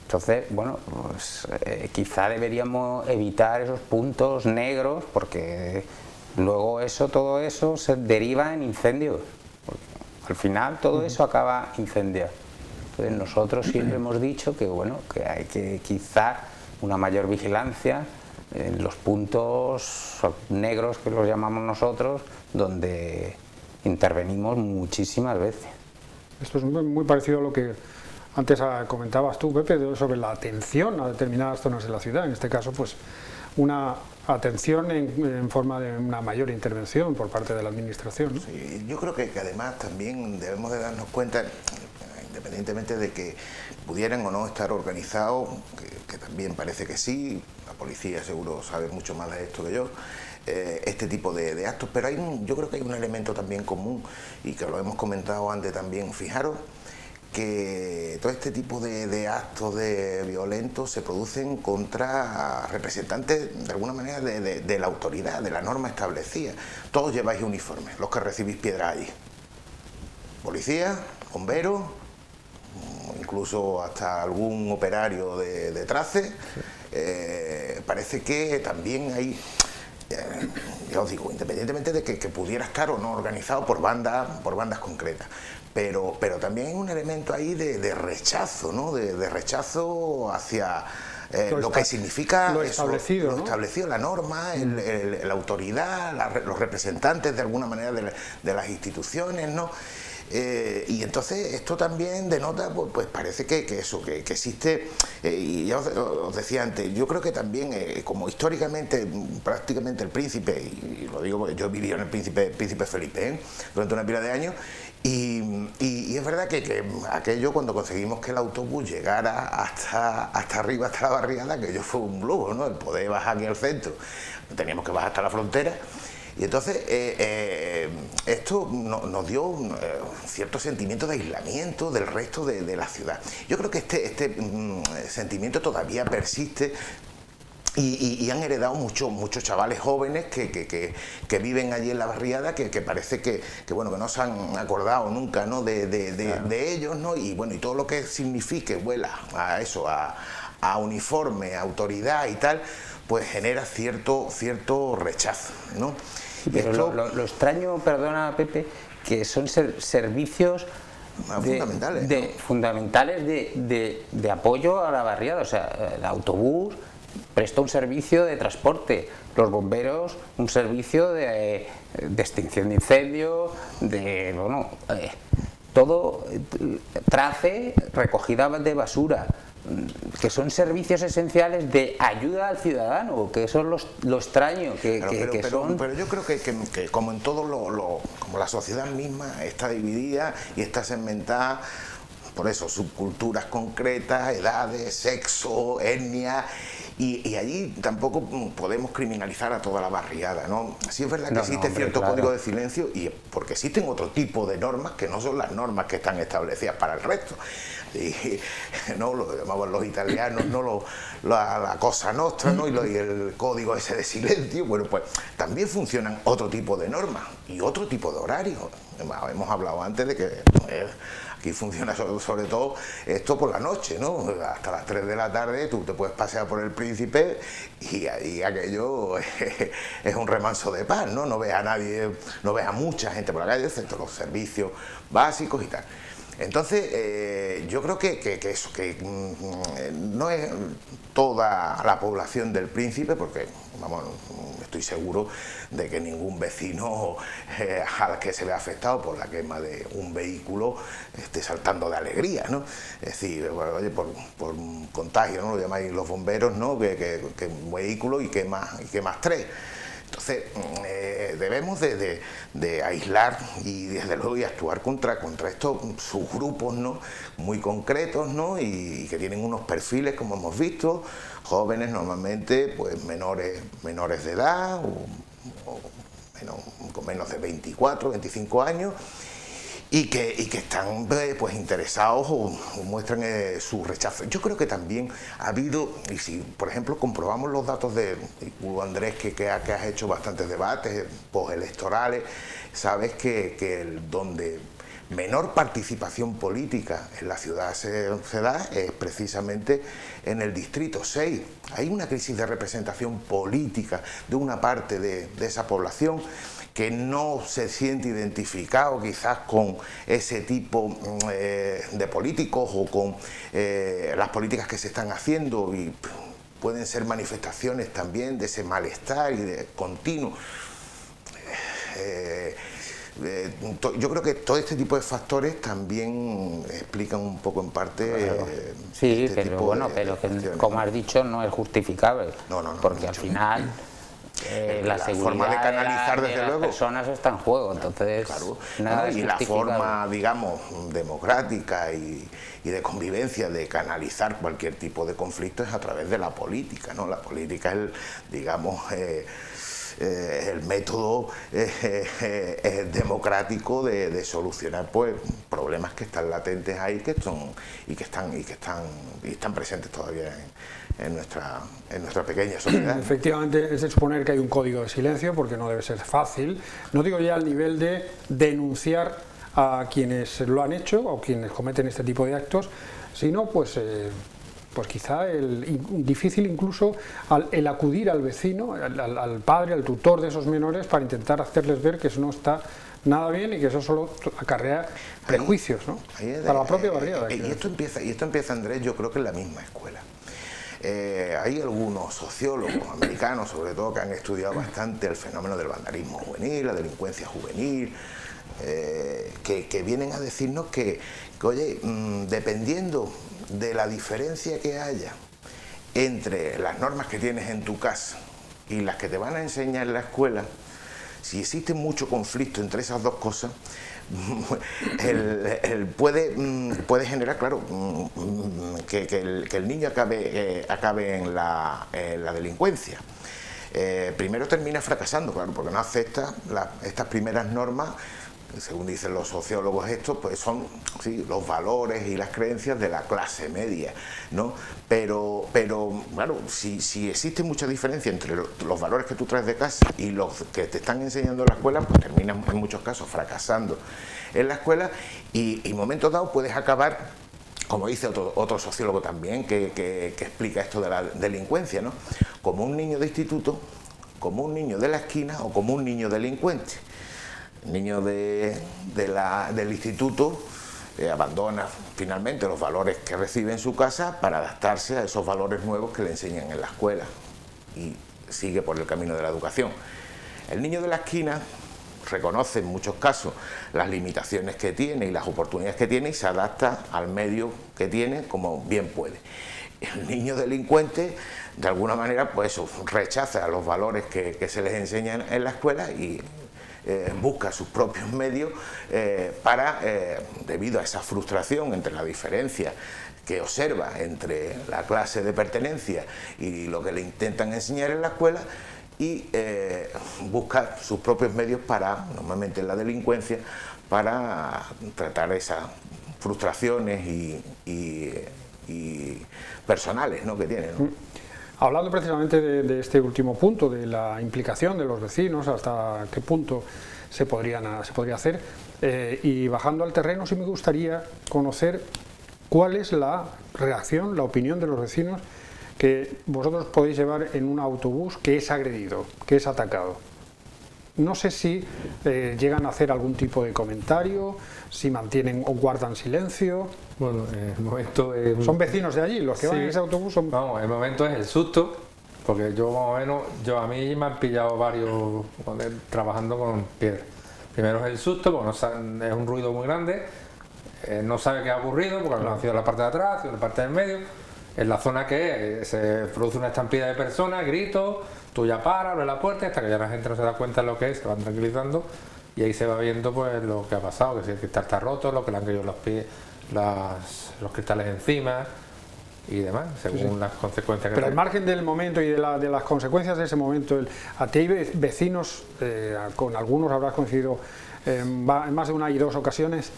Entonces, bueno, pues, quizá deberíamos evitar esos puntos negros, porque luego todo eso se deriva en incendios. Porque al final todo eso acaba incendiado. Entonces nosotros siempre hemos dicho que bueno, que hay que quizá una mayor vigilancia en los puntos negros, que los llamamos nosotros, donde intervenimos muchísimas veces. Esto es muy parecido a lo que antes comentabas tú, Pepe, sobre la atención a determinadas zonas de la ciudad. En este caso, pues una atención en forma de una mayor intervención por parte de la administración, ¿no? Sí, yo creo que además también debemos de darnos cuenta, independientemente de que pudieran o no estar organizados, que también parece que sí, la policía seguro sabe mucho más de esto que yo, este tipo de actos, pero yo creo que hay un elemento también común y que lo hemos comentado antes también. Fijaros que todo este tipo de actos violentos se producen contra representantes de alguna manera de la autoridad, de la norma establecida. Todos lleváis uniformes, los que recibís piedra allí. Policía, bomberos, incluso hasta algún operario de trace. Parece que también hay, ya os digo, independientemente de que pudiera estar o no organizado por bandas concretas, pero también hay un elemento ahí de rechazo, ¿no? De rechazo hacia lo que significa lo eso, establecido, lo ¿no? establecido, la norma, la autoridad, los representantes de alguna manera de las instituciones, ¿no? Y entonces esto también denota, pues parece que existe, y ya os decía antes, yo creo que también, como históricamente prácticamente el príncipe, y lo digo porque yo viví en el príncipe Felipe durante una pila de años, y es verdad que aquello, cuando conseguimos que el autobús llegara hasta arriba, hasta la barriada, aquello fue un lujo, ¿no? El poder bajar aquí al centro, teníamos que bajar hasta la frontera. Y entonces esto nos dio cierto sentimiento de aislamiento del resto de la ciudad. Yo creo que este sentimiento todavía persiste y han heredado muchos chavales jóvenes que viven allí en la barriada, que parece que no se han acordado nunca, ¿no? de ellos, ¿no? Y bueno, y todo lo que signifique vuela a eso, a uniforme, a autoridad y tal, pues genera cierto rechazo, ¿no? Pero esto, lo extraño, perdona Pepe, que son servicios fundamentales de apoyo a la barriada. O sea, el autobús presta un servicio de transporte, los bomberos un servicio de extinción de incendios, todo, trace, recogida de basura, que son servicios esenciales de ayuda al ciudadano, que eso es lo extraño, pero yo creo que como en todo como la sociedad misma está dividida y está segmentada por eso, subculturas concretas, edades, sexo, etnia, y allí tampoco podemos criminalizar a toda la barriada, ¿no? Sí es verdad que existe cierto código de silencio, y porque existen otro tipo de normas que no son las normas que están establecidas para el resto. Y no lo llamaban los italianos, no la cosa nostra, ¿no? y el código ese de silencio. Bueno, pues también funcionan otro tipo de normas y otro tipo de horarios. Hemos hablado antes de que aquí funciona sobre todo esto por la noche, ¿no? Hasta las 3 de la tarde tú te puedes pasear por el Príncipe y ahí aquello es un remanso de paz, ¿no? No ves a nadie, no ves a mucha gente por la calle, excepto los servicios básicos y tal. Entonces, yo creo que no es toda la población del Príncipe, porque vamos, estoy seguro de que ningún vecino al que se ve afectado por la quema de un vehículo esté saltando de alegría, ¿no? Es decir, bueno, oye, por contagio, ¿no? Lo llamáis los bomberos, ¿no? Que un vehículo y quemas 3. Entonces, debemos de aislar y desde luego y actuar contra estos subgrupos, ¿no? Muy concretos, ¿no? y que tienen unos perfiles, como hemos visto, jóvenes normalmente, pues menores de edad o con menos de 24, 25 años, y que están pues interesados o muestran su rechazo. Yo creo que también ha habido, y si por ejemplo comprobamos los datos de Andrés, que has hecho bastantes debates postelectorales, sabes que donde menor participación política en la ciudad se da es precisamente en el distrito 6. Hay una crisis de representación política de una parte de esa población que no se siente identificado quizás con ese tipo de políticos o con las políticas que se están haciendo, y pueden ser manifestaciones también de ese malestar y de continuo. yo creo que todo este tipo de factores también explican un poco en parte sí, este pero tipo bueno, de pero que, cuestiones, como ¿no? has dicho, no es justificable, porque al final la seguridad forma de canalizar, de desde las luego, personas está en juego, entonces claro, nada es y la justificable. forma, digamos, democrática y de convivencia de canalizar cualquier tipo de conflicto es a través de la política, ¿no? La política es, digamos, el método democrático de solucionar, pues, problemas que están latentes ahí, que están presentes todavía en nuestra pequeña sociedad. Efectivamente, es de suponer que hay un código de silencio, porque no debe ser fácil. No digo ya al nivel de denunciar a quienes lo han hecho o quienes cometen este tipo de actos, sino pues quizá difícil incluso el acudir al vecino, al padre, al tutor de esos menores, para intentar hacerles ver que eso no está nada bien y que eso solo acarrea prejuicios, ¿no? Para la propia barriada. Y esto empieza, Andrés, yo creo que en la misma escuela. Hay algunos sociólogos americanos, sobre todo, que han estudiado bastante el fenómeno del vandalismo juvenil, la delincuencia juvenil, que vienen a decirnos que oye, dependiendo de la diferencia que haya entre las normas que tienes en tu casa y las que te van a enseñar en la escuela, si existe mucho conflicto entre esas dos cosas, puede generar, claro, que el niño acabe en la delincuencia. Primero termina fracasando, claro, porque no acepta estas primeras normas. Según dicen los sociólogos, estos pues son, sí, los valores y las creencias de la clase media, ¿no? Pero claro, si existe mucha diferencia entre los valores que tú traes de casa y los que te están enseñando en la escuela, pues terminas en muchos casos fracasando en la escuela y en momentos dados puedes acabar, como dice otro sociólogo también, que explica esto de la delincuencia, ¿no? Como un niño de instituto, como un niño de la esquina o como un niño delincuente. El niño del instituto abandona finalmente los valores que recibe en su casa para adaptarse a esos valores nuevos que le enseñan en la escuela y sigue por el camino de la educación. El niño de la esquina reconoce en muchos casos las limitaciones que tiene y las oportunidades que tiene y se adapta al medio que tiene como bien puede. El niño delincuente, de alguna manera, pues eso, rechaza los valores que se les enseñan en la escuela y busca sus propios medios debido a esa frustración entre la diferencia que observa entre la clase de pertenencia y lo que le intentan enseñar en la escuela, y busca sus propios medios normalmente en la delincuencia, para tratar esas frustraciones y personales, ¿no?, que tiene, ¿no? Hablando precisamente de este último punto, de la implicación de los vecinos, hasta qué punto se podría hacer, y bajando al terreno, sí me gustaría conocer cuál es la reacción, la opinión de los vecinos que vosotros podéis llevar en un autobús que es agredido, que es atacado. No sé si llegan a hacer algún tipo de comentario, si mantienen o guardan silencio. Bueno, el momento es... ¿Son vecinos de allí los que van en ese autobús? Vamos, el momento es el susto, porque yo más o menos, a mí me han pillado varios trabajando con piedra. Primero es el susto, porque es un ruido muy grande, no sabe qué ha ocurrido, porque no ha sido en la parte de atrás, ha sido en la parte del medio. En la zona que se produce una estampida de personas, gritos, tú ya paras, abres la puerta, hasta que ya la gente no se da cuenta de lo que es, se van tranquilizando, y ahí se va viendo pues lo que ha pasado, que si el cristal está roto, lo que le han caído los cristales encima y demás, según las consecuencias que Pero trae. al margen del momento y de las consecuencias de ese momento, ¿a ti hay vecinos, con algunos habrás coincidido en más de una y dos ocasiones,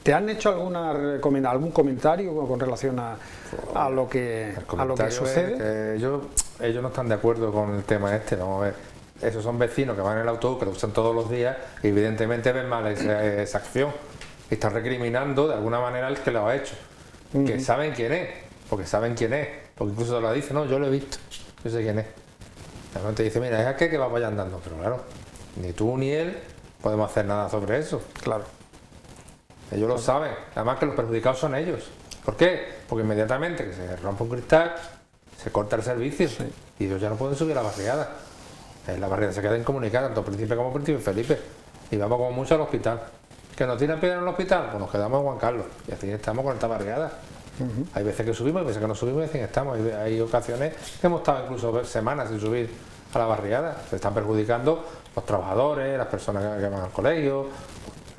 ¿te han hecho algún comentario con relación a lo que sucede? Ellos no están de acuerdo con el tema este, vamos a ver. Esos son vecinos que van en el autobús, que lo usan todos los días, y evidentemente ven mal esa acción. Y están recriminando de alguna manera al que lo ha hecho. Que saben quién es, porque incluso te lo dice, no, yo lo he visto, yo sé quién es. Además te dice, mira, es aquel que va para allá andando, pero claro, ni tú ni él podemos hacer nada sobre eso. Claro. Ellos lo saben, además que los perjudicados son ellos. ¿Por qué? Porque inmediatamente que se rompe un cristal, se corta el servicio, y ellos ya no pueden subir a la barriada. La barriada se queda incomunicada, tanto Príncipe como Príncipe Felipe. y vamos como mucho al hospital. ¿Que nos tiran piedra en el hospital? Pues nos quedamos en Juan Carlos y así estamos con esta barriada. Hay veces que subimos, hay veces que no subimos y veces que estamos. Hay ocasiones que hemos estado incluso semanas sin subir a la barriada. Se están perjudicando los trabajadores, las personas que van al colegio,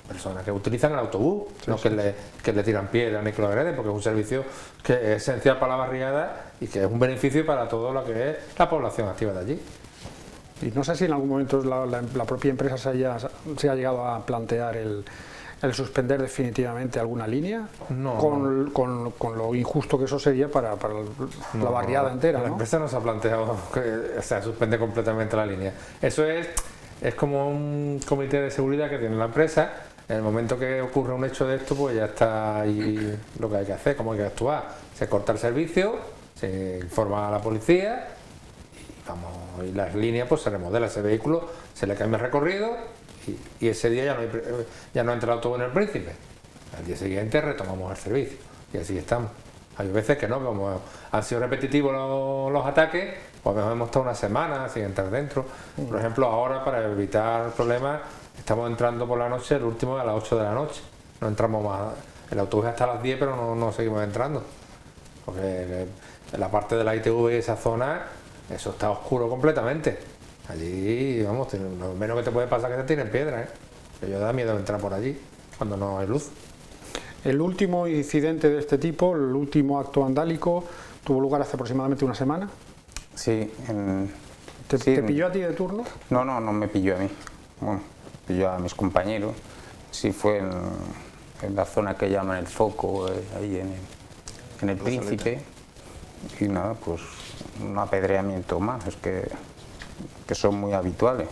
personas que utilizan el autobús, no que le tiran piedras ni que lo agreden, porque es un servicio que es esencial para la barriada y que es un beneficio para todo lo que es la población activa de allí. Y no sé si en algún momento la propia empresa se ha llegado a plantear el suspender definitivamente alguna línea, No. con lo injusto que eso sería para la barriada entera, La ¿no? empresa no se ha planteado que suspende completamente la línea. Eso es como un comité de seguridad que tiene la empresa. En el momento que ocurre un hecho de esto, pues ya está ahí lo que hay que hacer, cómo hay que actuar. Se corta el servicio, se informa a la policía y las líneas, pues se remodela ese vehículo, se le cambia el recorrido y ese día ya no entra el autobús en el Príncipe. Al día siguiente retomamos el servicio y así estamos. Hay veces que no, como han sido repetitivos los ataques, pues hemos estado una semana sin entrar dentro. Por ejemplo, ahora para evitar problemas estamos entrando por la noche, el último a las 8 de la noche. No entramos más, el autobús hasta las 10, pero no seguimos entrando. Porque en la parte de la ITV y esa zona, eso está oscuro completamente. Allí, vamos, lo menos que te puede pasar es que te tiren piedras, ¿eh? Que yo da miedo entrar por allí cuando no hay luz. El último incidente de este tipo, el último acto vandálico, tuvo lugar hace aproximadamente una semana. Sí. ¿Te pilló a ti de turno? No me pilló a mí. Bueno, pilló a mis compañeros. Sí, fue en la zona que llaman el Foco, ahí en el Príncipe. Y nada, pues un apedreamiento más, es que son muy habituales.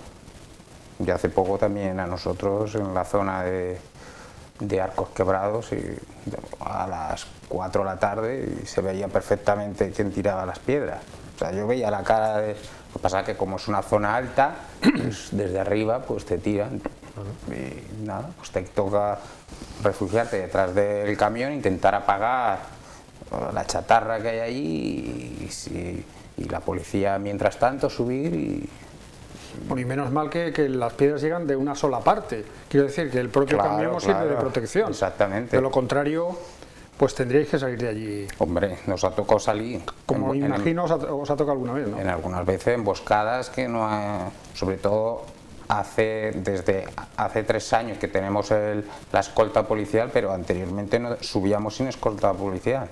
Y hace poco también a nosotros en la zona de Arcos Quebrados, y a las 4 de la tarde y se veía perfectamente quién tiraba las piedras. O sea, yo veía la cara de... Lo que pasa es que como es una zona alta, pues desde arriba pues te tiran y nada, pues te toca refugiarte detrás del camión, intentar apagar la chatarra que hay allí y la policía mientras tanto subir y... Bueno, y menos mal que las piedras llegan de una sola parte. Quiero decir que el propio camión no sirve de protección. Exactamente. De lo contrario, pues tendríais que salir de allí. Hombre, nos ha tocado salir. Como imagino os ha tocado alguna vez, ¿no? En algunas veces emboscadas que no ha, sobre todo desde hace 3 años que tenemos la escolta policial, pero anteriormente no, subíamos sin escolta policial.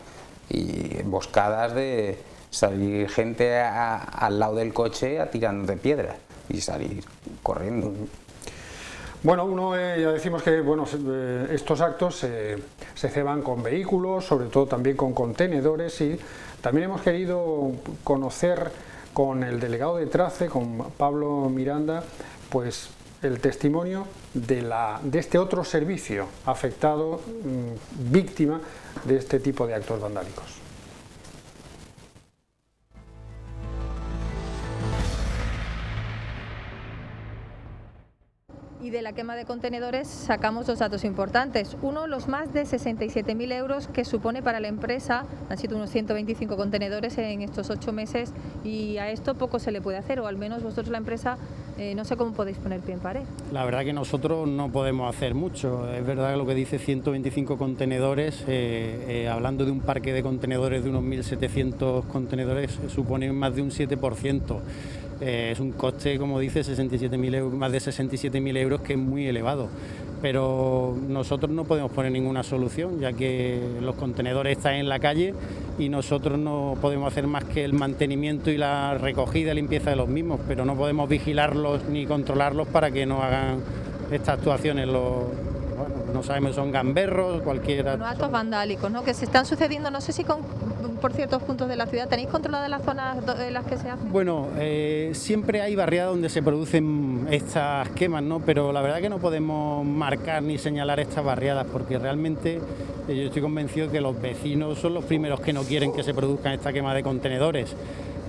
Y emboscadas de salir gente al lado del coche tirando de piedras y salir corriendo. Bueno, ya decimos que estos actos se ceban con vehículos, sobre todo también con contenedores, y también hemos querido conocer con el delegado de TRACE, con Pablo Miranda, pues el testimonio de este otro servicio afectado, víctima de este tipo de actos vandálicos. Y de la quema de contenedores sacamos 2 datos importantes. Uno, los más de 67.000 euros que supone para la empresa. Han sido unos 125 contenedores en estos 8 meses y a esto poco se le puede hacer, o al menos vosotros, la empresa, no sé cómo podéis poner pie en pared. La verdad que nosotros no podemos hacer mucho. Es verdad que lo que dice 125 contenedores, hablando de un parque de contenedores de unos 1.700 contenedores, supone más de un 7%. Es un coste, como dice, 67.000 euros, más de 67.000 euros, que es muy elevado. Pero nosotros no podemos poner ninguna solución, ya que los contenedores están en la calle y nosotros no podemos hacer más que el mantenimiento y la recogida y limpieza de los mismos, pero no podemos vigilarlos ni controlarlos para que no hagan estas actuaciones. No sabemos, son gamberros, cualquiera. Bueno, actos vandálicos, ¿no?, que se están sucediendo, no sé si por ciertos puntos de la ciudad. ¿Tenéis controladas las zonas en las que se hacen? Bueno, siempre hay barriadas donde se producen estas quemas, ¿no? Pero la verdad que no podemos marcar ni señalar estas barriadas, porque realmente yo estoy convencido que los vecinos son los primeros que no quieren que se produzcan esta quema de contenedores.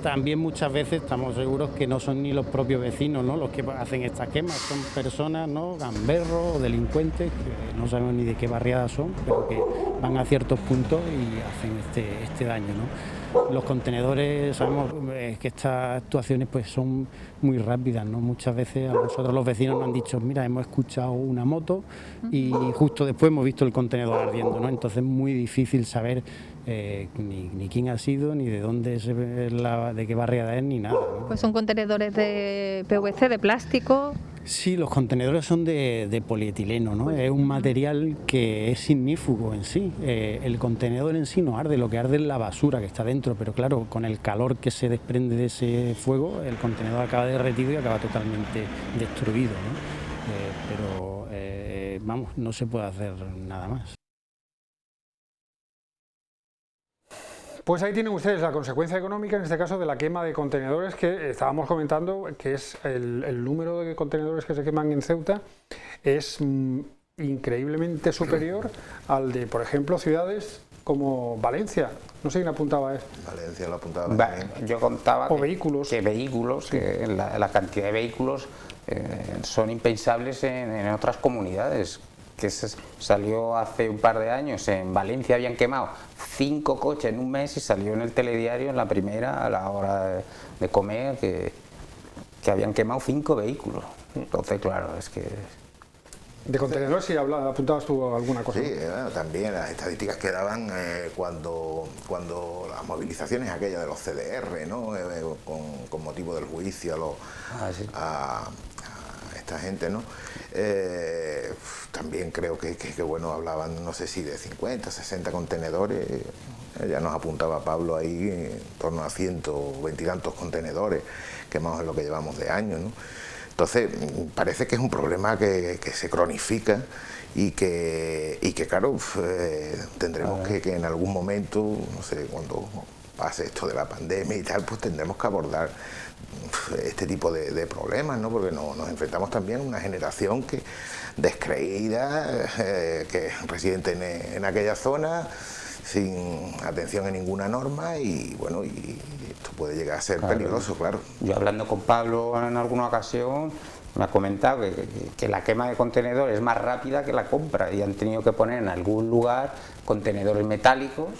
también muchas veces estamos seguros que no son ni los propios vecinos, ¿no?, los que hacen estas quemas, son personas, ¿no?, gamberros o delincuentes que no sabemos ni de qué barriada son, pero que van a ciertos puntos y hacen este daño, ¿no? Los contenedores, sabemos que estas actuaciones pues son muy rápidas, ¿no? Muchas veces a nosotros los vecinos nos han dicho, mira, hemos escuchado una moto y justo después hemos visto el contenedor ardiendo, ¿no? Entonces es muy difícil saber ni quién ha sido, ni de dónde de qué barriada es, ni nada, ¿no? Pues son contenedores de PVC, de plástico. Sí, los contenedores son de polietileno, ¿no? Es un material que es ignífugo en sí. El contenedor en sí no arde, lo que arde es la basura que está dentro, pero claro, con el calor que se desprende de ese fuego, el contenedor acaba derretido y acaba totalmente destruido, ¿no? Vamos, no se puede hacer nada más. Pues ahí tienen ustedes la consecuencia económica, en este caso, de la quema de contenedores que estábamos comentando, que es el número de contenedores que se queman en Ceuta es increíblemente superior al de, por ejemplo, ciudades como Valencia. No sé quién apuntaba eso. Valencia lo apuntaba. Yo contaba o vehículos. Que la cantidad de vehículos son impensables en otras comunidades. Que salió hace un par de años, en Valencia habían quemado 5 coches en un mes y salió en el telediario en la primera, a la hora de comer, que habían quemado 5 vehículos. Entonces, claro, es que... De contenedores, sí, apuntabas tú alguna cosa. Sí, bueno, también las estadísticas que daban cuando las movilizaciones aquellas de los CDR, ¿no? Con motivo del juicio a esta gente, ¿no? También creo que bueno, hablaban, no sé si de 50, 60 contenedores, ya nos apuntaba Pablo ahí, en torno a 120 y tantos contenedores, quemados en lo que llevamos de año, ¿no? Entonces, parece que es un problema que se cronifica y que claro, tendremos que en algún momento, no sé, cuando pase esto de la pandemia y tal, pues tendremos que abordar este tipo de problemas, ¿no? Porque nos enfrentamos también a una generación que descreída, que es residente en aquella zona, sin atención a ninguna norma y bueno, y esto puede llegar a ser peligroso, claro. Yo hablando con Pablo en alguna ocasión me ha comentado que la quema de contenedores es más rápida que la compra y han tenido que poner en algún lugar contenedores metálicos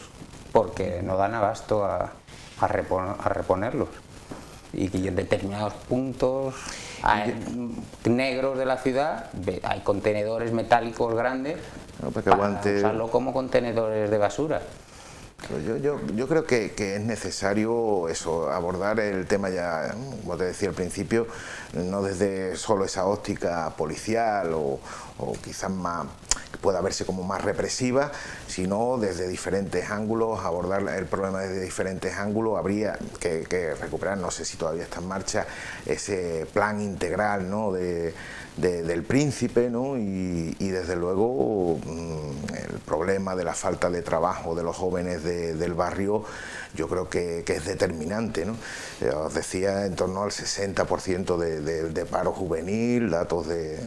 porque no dan abasto a reponerlos. Y en determinados puntos negros de la ciudad hay contenedores metálicos grandes para usarlo como contenedores de basura. Yo creo que es necesario eso, abordar el tema ya, como te decía al principio, no desde solo esa óptica policial o quizás más, que pueda verse como más represiva, sino desde diferentes ángulos, abordar el problema desde diferentes ángulos. Habría que recuperar, no sé si todavía está en marcha, ese plan integral, ¿no?, del Príncipe, ¿no? Y desde luego el problema de la falta de trabajo de los jóvenes del barrio, yo creo que es determinante, ¿no? Os decía, en torno al 60% de paro juvenil, datos de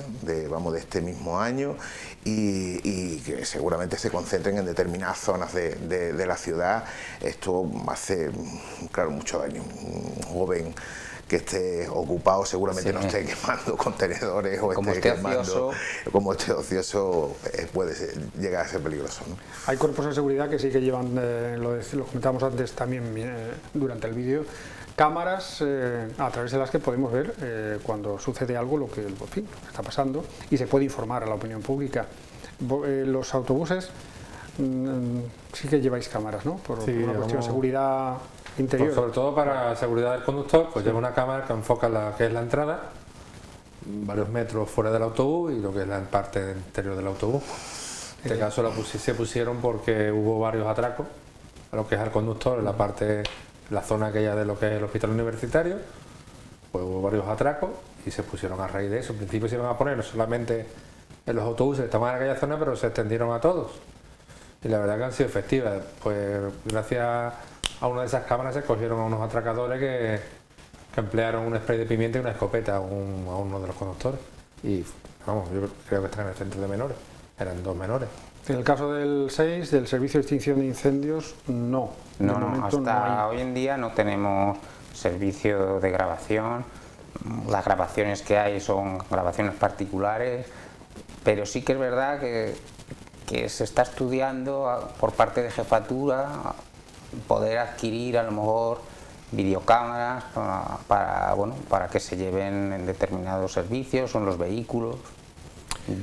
este mismo año, y que seguramente se concentren en determinadas zonas de la ciudad. Esto hace, claro, mucho daño. Un joven que esté ocupado seguramente no esté quemando contenedores o como esté quemando ocioso. Como esté ocioso, puede llegar a ser peligroso, ¿no? Hay cuerpos de seguridad que sí que llevan, lo comentábamos antes también durante el vídeo, cámaras a través de las que podemos ver cuando sucede algo, lo que está pasando, y se puede informar a la opinión pública. Los autobuses sí que lleváis cámaras, ¿no? Por una cuestión de seguridad interior. Pues sobre todo para la seguridad del conductor, pues lleva una cámara que enfoca lo que es la entrada, varios metros fuera del autobús y lo que es la parte interior del autobús. En este caso se pusieron porque hubo varios atracos a lo que es al conductor en la zona aquella de lo que es el hospital universitario, pues hubo varios atracos y se pusieron a raíz de eso. En principio se iban a poner no solamente en los autobuses que estaban en aquella zona, pero se extendieron a todos. Y la verdad que han sido efectivas. Pues gracias a una de esas cámaras se cogieron a unos atracadores que emplearon un spray de pimienta y una escopeta a uno de los conductores. Y vamos, yo creo que están en el centro de menores. Eran 2 menores. En el caso del 6, del Servicio de Extinción de Incendios, no. No, hasta hoy en día no tenemos servicio de grabación. Las grabaciones que hay son grabaciones particulares, pero sí que es verdad que se está estudiando por parte de jefatura poder adquirir a lo mejor videocámaras para que se lleven en determinados servicios o en los vehículos.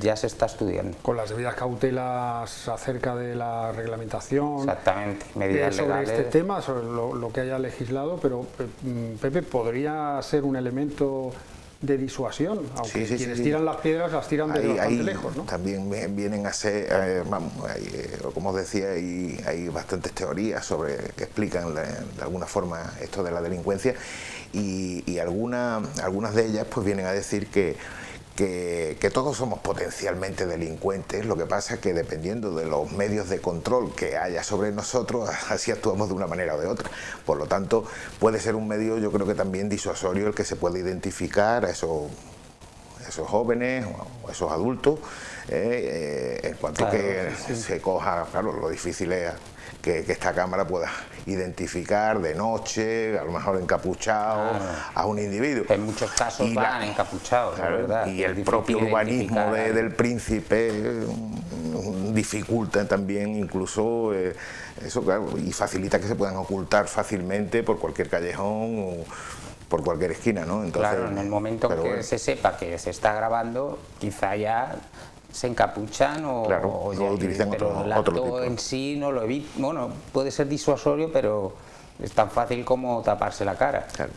Ya se está estudiando. Con las debidas cautelas acerca de la reglamentación. Exactamente, medidas sobre legales. este tema, sobre lo que haya legislado, pero Pepe, ¿podría ser un elemento de disuasión? Aunque quienes tiran las piedras las tiran desde bastante lejos, ¿no? También vienen a ser, como os decía, hay bastantes teorías que explican de alguna forma esto de la delincuencia y algunas de ellas pues vienen a decir que todos somos potencialmente delincuentes, lo que pasa es que dependiendo de los medios de control que haya sobre nosotros, así actuamos de una manera o de otra. Por lo tanto, puede ser un medio, yo creo que también disuasorio, el que se puede identificar a esos jóvenes o esos adultos, en cuanto que se coja, claro, lo difícil es que esta cámara pueda identificar de noche, a lo mejor encapuchado, a un individuo. En muchos casos van encapuchados, claro, ¿verdad? Y el propio urbanismo del Príncipe dificulta también incluso eso, claro, y facilita que se puedan ocultar fácilmente por cualquier callejón o por cualquier esquina, ¿no? Entonces, claro, en el momento que se sepa que se está grabando, quizá ya se encapuchan o lo utilizan pero el otro acto tipo. en sí no lo evita. Bueno, puede ser disuasorio, pero es tan fácil como taparse la cara. Claro.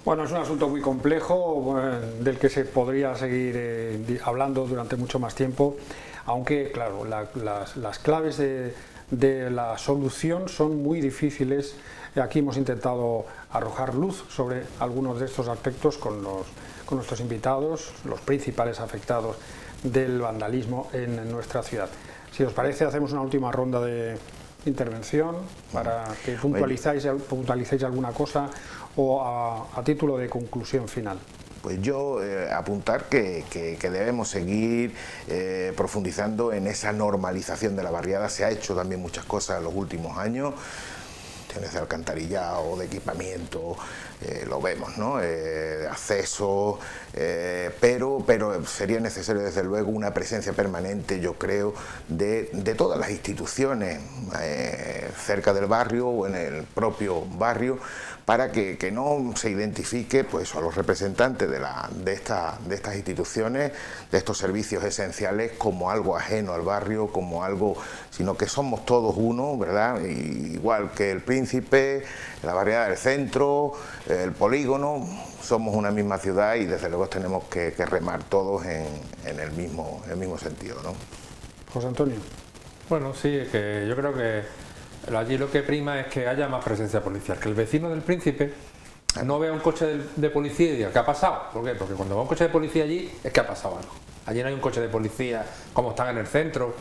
Bueno, es un asunto muy complejo del que se podría seguir hablando durante mucho más tiempo, aunque claro, las claves de la solución son muy difíciles. Aquí hemos intentado arrojar luz sobre algunos de estos aspectos con nuestros invitados, los principales afectados del vandalismo en nuestra ciudad. Si os parece, hacemos una última ronda de intervención para que puntualicéis alguna cosa o a título de conclusión final. Pues yo apuntar que debemos seguir profundizando en esa normalización de la barriada. Se ha hecho también muchas cosas en los últimos años, de alcantarillado, de equipamiento, lo vemos, ¿no? Acceso, pero sería necesario desde luego una presencia permanente, yo creo, de todas las instituciones cerca del barrio o en el propio barrio, para que no se identifique pues a los representantes de estas instituciones, de estos servicios esenciales, como algo ajeno al barrio, como algo, sino que somos todos uno, ¿verdad? Igual que el Príncipe, la barriada del centro, el polígono, somos una misma ciudad y desde luego tenemos que remar todos en el mismo sentido, ¿no? José Antonio. Bueno, sí, que yo creo que allí lo que prima es que haya más presencia policial, que el vecino del Príncipe no vea un coche de policía y diga ¿qué ha pasado? ¿Por qué? Porque cuando va un coche de policía allí es que ha pasado algo. Allí no hay un coche de policía como están en el centro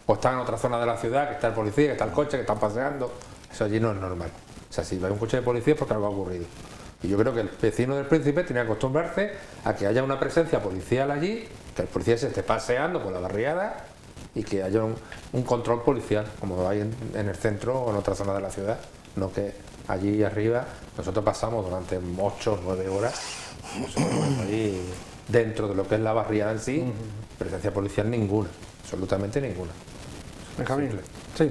o están en otra zona de la ciudad, que está el policía, que está el coche, que están paseando. Eso allí no es normal. O sea, si va un coche de policía es porque algo ha ocurrido. Y yo creo que el vecino del Príncipe tiene que acostumbrarse a que haya una presencia policial allí, que el policía se esté paseando por la barriada y que haya un control policial, como hay en el centro o en otra zona de la ciudad, no que allí arriba nosotros pasamos durante 8 o 9 horas allí dentro de lo que es la barriada en sí, presencia policial ninguna, absolutamente ninguna. Sí.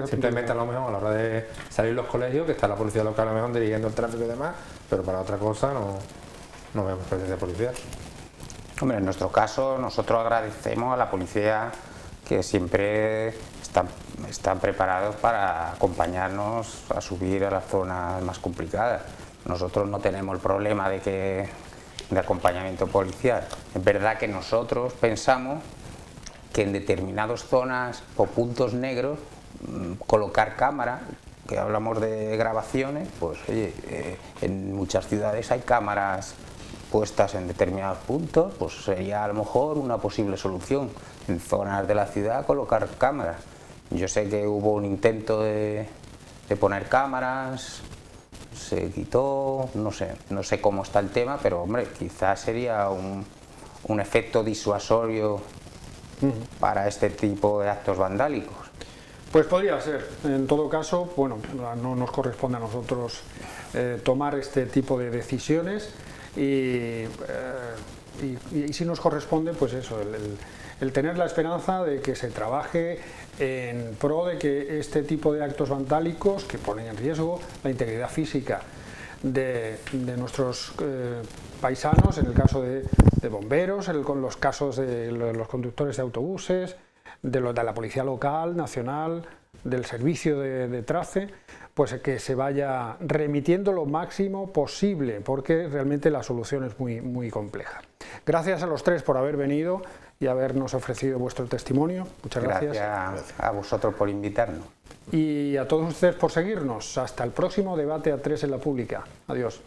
Simplemente a lo mejor a la hora de salir los colegios, que está la policía local a lo mejor dirigiendo el tráfico y demás, pero para otra cosa no vemos presencia policial. Hombre, en nuestro caso nosotros agradecemos a la policía que siempre están preparados para acompañarnos a subir a las zonas más complicadas. Nosotros no tenemos el problema de acompañamiento policial. Es verdad que nosotros pensamos que en determinadas zonas o puntos negros colocar cámaras, que hablamos de grabaciones, pues oye, en muchas ciudades hay cámaras puestas en determinados puntos, pues sería a lo mejor una posible solución. En zonas de la ciudad colocar cámaras. Yo sé que hubo un intento de poner cámaras, se quitó, no sé cómo está el tema, pero hombre, quizás sería un efecto disuasorio para este tipo de actos vandálicos. Pues podría ser. En todo caso, bueno, no nos corresponde a nosotros tomar este tipo de decisiones y si nos corresponde, pues eso, el tener la esperanza de que se trabaje en pro de que este tipo de actos vandálicos que ponen en riesgo la integridad física de nuestros paisanos, en el caso de bomberos, con los casos de los conductores de autobuses, de la policía local, nacional, del servicio de TRACE, pues que se vaya remitiendo lo máximo posible, porque realmente la solución es muy compleja. Gracias a los tres por haber venido y habernos ofrecido vuestro testimonio. Muchas gracias. Gracias a vosotros por invitarnos. Y a todos ustedes por seguirnos. Hasta el próximo Debate a 3 en la Pública. Adiós.